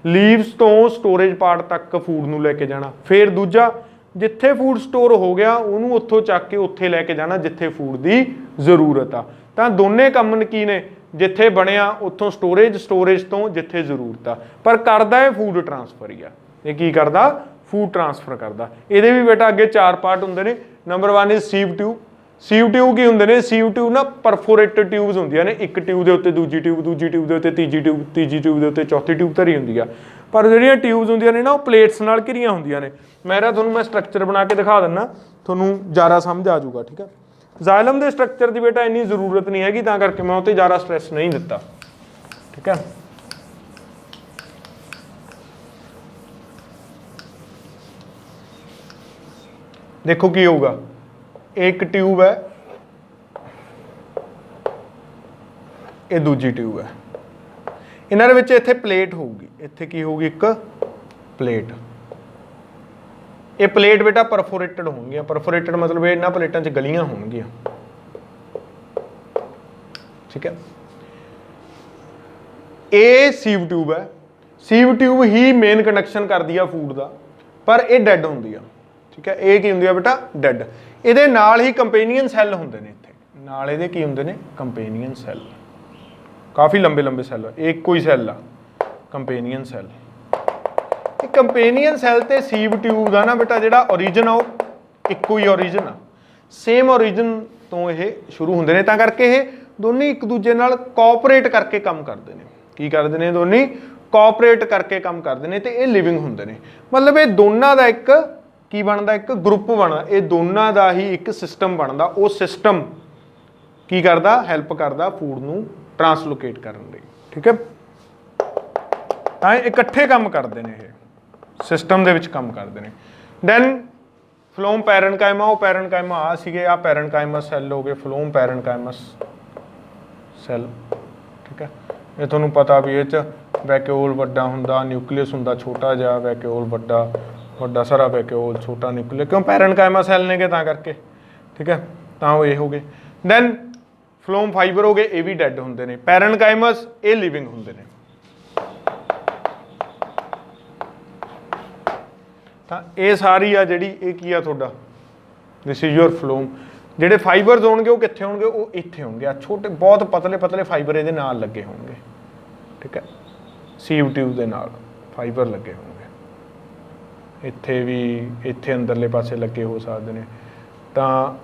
leaves ਤੋਂ ਸਟੋਰੇਜ ਪਾਰਟ ਤੱਕ ਫੂਡ ਨੂੰ ਲੈ ਕੇ ਜਾਣਾ। ਫਿਰ ਦੂਜਾ ਜਿੱਥੇ ਫੂਡ ਸਟੋਰ ਹੋ ਗਿਆ ਉਹਨੂੰ ਉੱਥੋਂ ਚੱਕ ਕੇ ਉੱਥੇ ਲੈ ਕੇ ਜਾਣਾ ਜਿੱਥੇ ਫੂਡ ਦੀ ਜ਼ਰੂਰਤ ਆ। ਤਾਂ ਦੋਨੇ ਕੰਮ ਕੀ ਨੇ? ਜਿੱਥੇ ਬਣਿਆ ਉੱਥੋਂ ਸਟੋਰੇਜ, ਸਟੋਰੇਜ ਤੋਂ ਜਿੱਥੇ ਜ਼ਰੂਰਤ ਆ, ਪਰ ਕਰਦਾ ਇਹ ਫੂਡ ਟਰਾਂਸਫਰ ਹੀ ਆ। ਇਹ ਕੀ ਕਰਦਾ? ਫੂਡ ਟਰਾਂਸਫਰ ਕਰਦਾ। ਇਹਦੇ ਵੀ ਬੇਟਾ ਅੱਗੇ 4 ਪਾਰਟ ਹੁੰਦੇ ਨੇ। Number 1 is sieve tube. Sieve tube ਕੀ ਹੁੰਦੇ ਨੇ? ਸੀਵ ਟਿਊਬ ਨਾ ਪਰਫੋਰੇਟਡ ਟਿਊਬਸ ਹੁੰਦੀਆਂ ਨੇ, ਇੱਕ ਟਿਊਬ ਦੇ ਉੱਤੇ ਦੂਜੀ ਟਿਊਬ, ਦੂਜੀ ਟਿਊਬ ਦੇ ਉੱਤੇ ਤੀਜੀ ਟਿਊਬ, ਤੀਜੀ ਟਿਊਬ ਦੇ ਉੱਤੇ ਚੌਥੀ ਟਿਊਬ ਧਰੀ ਹੁੰਦੀ ਆ। ਪਰ ਜਿਹੜੀਆਂ ਟਿਊਬਸ ਹੁੰਦੀਆਂ ਨੇ ਨਾ ਉਹ ਪਲੇਟਸ ਨਾਲ ਘਿਰੀਆਂ ਹੁੰਦੀਆਂ ਨੇ। ਮੈਂ ਸਟਰਕਚਰ ਬਣਾ ਕੇ ਦਿਖਾ ਦਿੰਦਾ, ਤੁਹਾਨੂੰ ਜ਼ਿਆਦਾ ਸਮਝ ਆ ਜਾਊਗਾ। ਠੀਕ ਹੈ, ਜ਼ਾਇਲਮ ਦੇ ਸਟਰਕਚਰ ਦੀ ਬੇਟਾ ਇੰਨੀ ਜ਼ਰੂਰਤ ਨਹੀਂ ਹੈਗੀ, ਤਾਂ ਕਰਕੇ ਮੈਂ ਉਹ ਤੇ ਜ਼ਿਆਦਾ ਸਟ੍ਰੈਸ ਨਹੀਂ ਦਿੱਤਾ। ਠੀਕ ਹੈ, ਦੇਖੋ ਕੀ ਹੋਊਗਾ। ਇੱਕ ਟਿਊਬ ਹੈ, ਇਹ ਦੂਜੀ ਟਿਊਬ ਹੈ। ਇਹਨਾਂ ਦੇ ਵਿੱਚ ਇੱਥੇ ਪਲੇਟ ਹੋਊਗੀ, ਇੱਥੇ ਕੀ ਹੋਊਗੀ? ਇੱਕ ਪਲੇਟ। ਇਹ ਪਲੇਟ ਬੇਟਾ ਪਰਫੋਰੇਟਡ ਹੋਣਗੀਆਂ। ਪਰਫੋਰੇਟਡ ਮਤਲਬ ਇਹਨਾਂ ਪਲੇਟਾਂ 'ਚ ਗਲੀਆਂ ਹੋਣਗੀਆਂ। ਠੀਕ ਹੈ, ਇਹ ਸੀਵ ਟਿਊਬ ਹੈ। ਸੀਵ ਟਿਊਬ ਹੀ ਮੇਨ ਕਨੈਕਸ਼ਨ ਕਰਦੀ ਆ ਫੂਡ ਦਾ, ਪਰ ਇਹ ਡੈਡ ਹੁੰਦੀ ਆ। ਠੀਕ ਹੈ, ਇਹ ਕੀ ਹੁੰਦੀ ਆ ਬੇਟਾ? ਡੈਡ। ਇਹਦੇ ਨਾਲ ਹੀ ਕੰਪੇਨੀਅਨ ਸੈੱਲ ਹੁੰਦੇ ਨੇ, ਇੱਥੇ ਨਾਲ ਇਹਦੇ ਕੀ ਹੁੰਦੇ ਨੇ? ਕੰਪੇਨੀਅਨ ਸੈੱਲ। ਕਾਫੀ ਲੰਬੇ ਲੰਬੇ ਸੈੱਲ। ਇਹ ਇੱਕੋ ਹੀ ਸੈੱਲ ਆ, ਕੰਪੇਨੀਅਨ ਸੈੱਲ। ਇਹ ਕੰਪੇਨੀਅਨ ਸੈੱਲ ਤੇ ਸੀਵ ਟਿਊਬ ਦਾ ਨਾ ਬੇਟਾ ਜਿਹੜਾ ਓਰੀਜਨ ਆ ਉਹ ਇੱਕੋ ਹੀ ਓਰੀਜਨ ਆ, ਸੇਮ ਓਰੀਜਨ ਤੋਂ ਇਹ ਸ਼ੁਰੂ ਹੁੰਦੇ ਨੇ। ਤਾਂ ਕਰਕੇ ਇਹ ਦੋਨੇ ਇੱਕ ਦੂਜੇ ਨਾਲ ਕੋਆਪਰੇਟ ਕਰਕੇ ਕੰਮ ਕਰਦੇ ਨੇ। ਕੀ ਕਰਦੇ ਨੇ? ਦੋਨੇ ਕੋਆਪਰੇਟ ਕਰਕੇ ਕੰਮ ਕਰਦੇ ਨੇ ਤੇ ਇਹ ਲਿਵਿੰਗ ਹੁੰਦੇ ਨੇ। ਮਤਲਬ ਇਹ ਦੋਨਾਂ ਦਾ ਇੱਕ ਕੀ ਬਣਦਾ? ਇੱਕ ਗਰੁੱਪ ਬਣਦਾ। ਇਹ ਦੋਨਾਂ ਦਾ ਹੀ ਇੱਕ ਸਿਸਟਮ ਬਣਦਾ। ਉਹ ਸਿਸਟਮ ਕੀ ਕਰਦਾ? ਹੈਲਪ ਕਰਦਾ ਫੂਡ ਨੂੰ ਟਰਾਂਸਲੋਕੇਟ ਕਰਨ ਲਈ। ਠੀਕ ਹੈ, ਤਾਂ ਇਹ ਇਕੱਠੇ ਕੰਮ ਕਰਦੇ ਨੇ, ਇਹ ਸਿਸਟਮ ਦੇ ਵਿੱਚ ਕੰਮ ਕਰਦੇ ਨੇ। ਦੈਨ ਫਲੋਮ ਪੈਰਨਕਾਈਮਾ। ਉਹ ਪੈਰਨਕਾਈਮਾ ਆ ਸੀਗੇ, ਆ ਪੈਰਨਕਾਈਮਸ ਸੈੱਲ ਹੋ ਗਏ, ਫਲੋਮ ਪੈਰਨਕਾਈਮਸ ਸੈੱਲ। ਠੀਕ ਹੈ, ਇਹ ਤੁਹਾਨੂੰ ਪਤਾ ਵੀ ਇਹ 'ਚ ਵੈਕਿਊਲ ਵੱਡਾ ਹੁੰਦਾ, ਨਿਊਕਲੀਅਸ ਹੁੰਦਾ ਛੋਟਾ ਜਿਹਾ, ਵੈਕਿਊਲ ਵੱਡਾ ਸਾਰਾ ਵੈਕਿਊਲ, ਛੋਟਾ ਨਿਊਕਲੀਅਸ, ਕਿਉਂ? ਪੈਰਨਕਾਈਮਾ ਸੈੱਲ ਨੇਗੇ ਤਾਂ ਕਰਕੇ। ਠੀਕ ਹੈ, ਤਾਂ ਉਹ ਇਹ ਹੋ ਗਏ। ਦੈਨ ਫਲੋਮ ਫਾਈਬਰ ਹੋ ਗਏ, ਇਹ ਵੀ ਡੈਡ ਹੁੰਦੇ ਨੇ। ਪੈਰਨਕਾਈਮਸ ਇਹ ਲਿਵਿੰਗ ਹੁੰਦੇ ਨੇ। ਤਾਂ ਇਹ ਸਾਰੀ ਆ ਜਿਹੜੀ ਇਹ ਕੀ ਆ ਤੁਹਾਡਾ? This is your phloem. ਜਿਹੜੇ ਫਾਈਬਰਸ ਹੋਣਗੇ ਉਹ ਕਿੱਥੇ ਹੋਣਗੇ? ਉਹ ਇੱਥੇ ਹੋਣਗੇ। ਆ ਛੋਟੇ ਬਹੁਤ ਪਤਲੇ ਪਤਲੇ ਫਾਈਬਰ ਇਹਦੇ ਨਾਲ ਲੱਗੇ ਹੋਣਗੇ। ਠੀਕ ਹੈ, ਸੀਵ ਟਿਊਬ ਦੇ ਨਾਲ ਫਾਈਬਰ ਲੱਗੇ ਹੋਣਗੇ। ਇੱਥੇ ਵੀ, ਇੱਥੇ ਅੰਦਰਲੇ ਪਾਸੇ ਲੱਗੇ ਹੋ ਸਕਦੇ ਨੇ। ਤਾਂ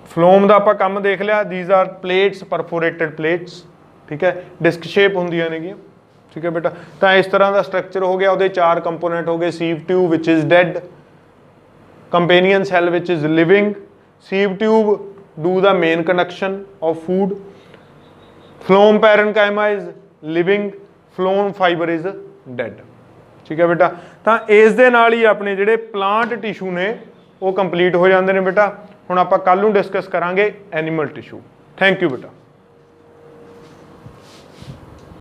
ਫਲੋਮ ਦਾ ਆਪਾਂ ਕੰਮ ਦੇਖ ਲਿਆ। These are plates, perforated plates. ਠੀਕ ਹੈ, ਡਿਸਕ ਸ਼ੇਪ ਹੁੰਦੀਆਂ ਨੇਗੀਆਂ। ਠੀਕ ਹੈ ਬੇਟਾ, ਤਾਂ ਇਸ ਤਰ੍ਹਾਂ ਦਾ ਸਟਰਕਚਰ ਹੋ ਗਿਆ। ਉਹਦੇ 4 ਕੰਪੋਨੈਂਟ ਹੋ ਗਏ। ਸੀਵ ਟਿਊਬ ਵਿਚ ਇਜ਼ ਡੈਡ, ਕੰਪੇਨੀਅਨ ਸੈੱਲ ਵਿਚ is living, sieve tube do the main connection of food, phloem parenchyma is living, phloem fibre is dead. ਠੀਕ ਹੈ ਬੇਟਾ, ਤਾਂ ਇਸ ਦੇ ਨਾਲ ਹੀ ਆਪਣੇ ਜਿਹੜੇ ਪਲਾਂਟ ਟਿਸ਼ੂ ਨੇ ਉਹ ਕੰਪਲੀਟ ਹੋ ਜਾਂਦੇ ਨੇ ਬੇਟਾ। ਹੁਣ ਆਪਾਂ ਕੱਲ ਨੂੰ ਡਿਸਕਸ ਕਰਾਂਗੇ ਐਨੀਮਲ ਟਿਸ਼ੂ। ਥੈਂਕ ਯੂ ਬੇਟਾ।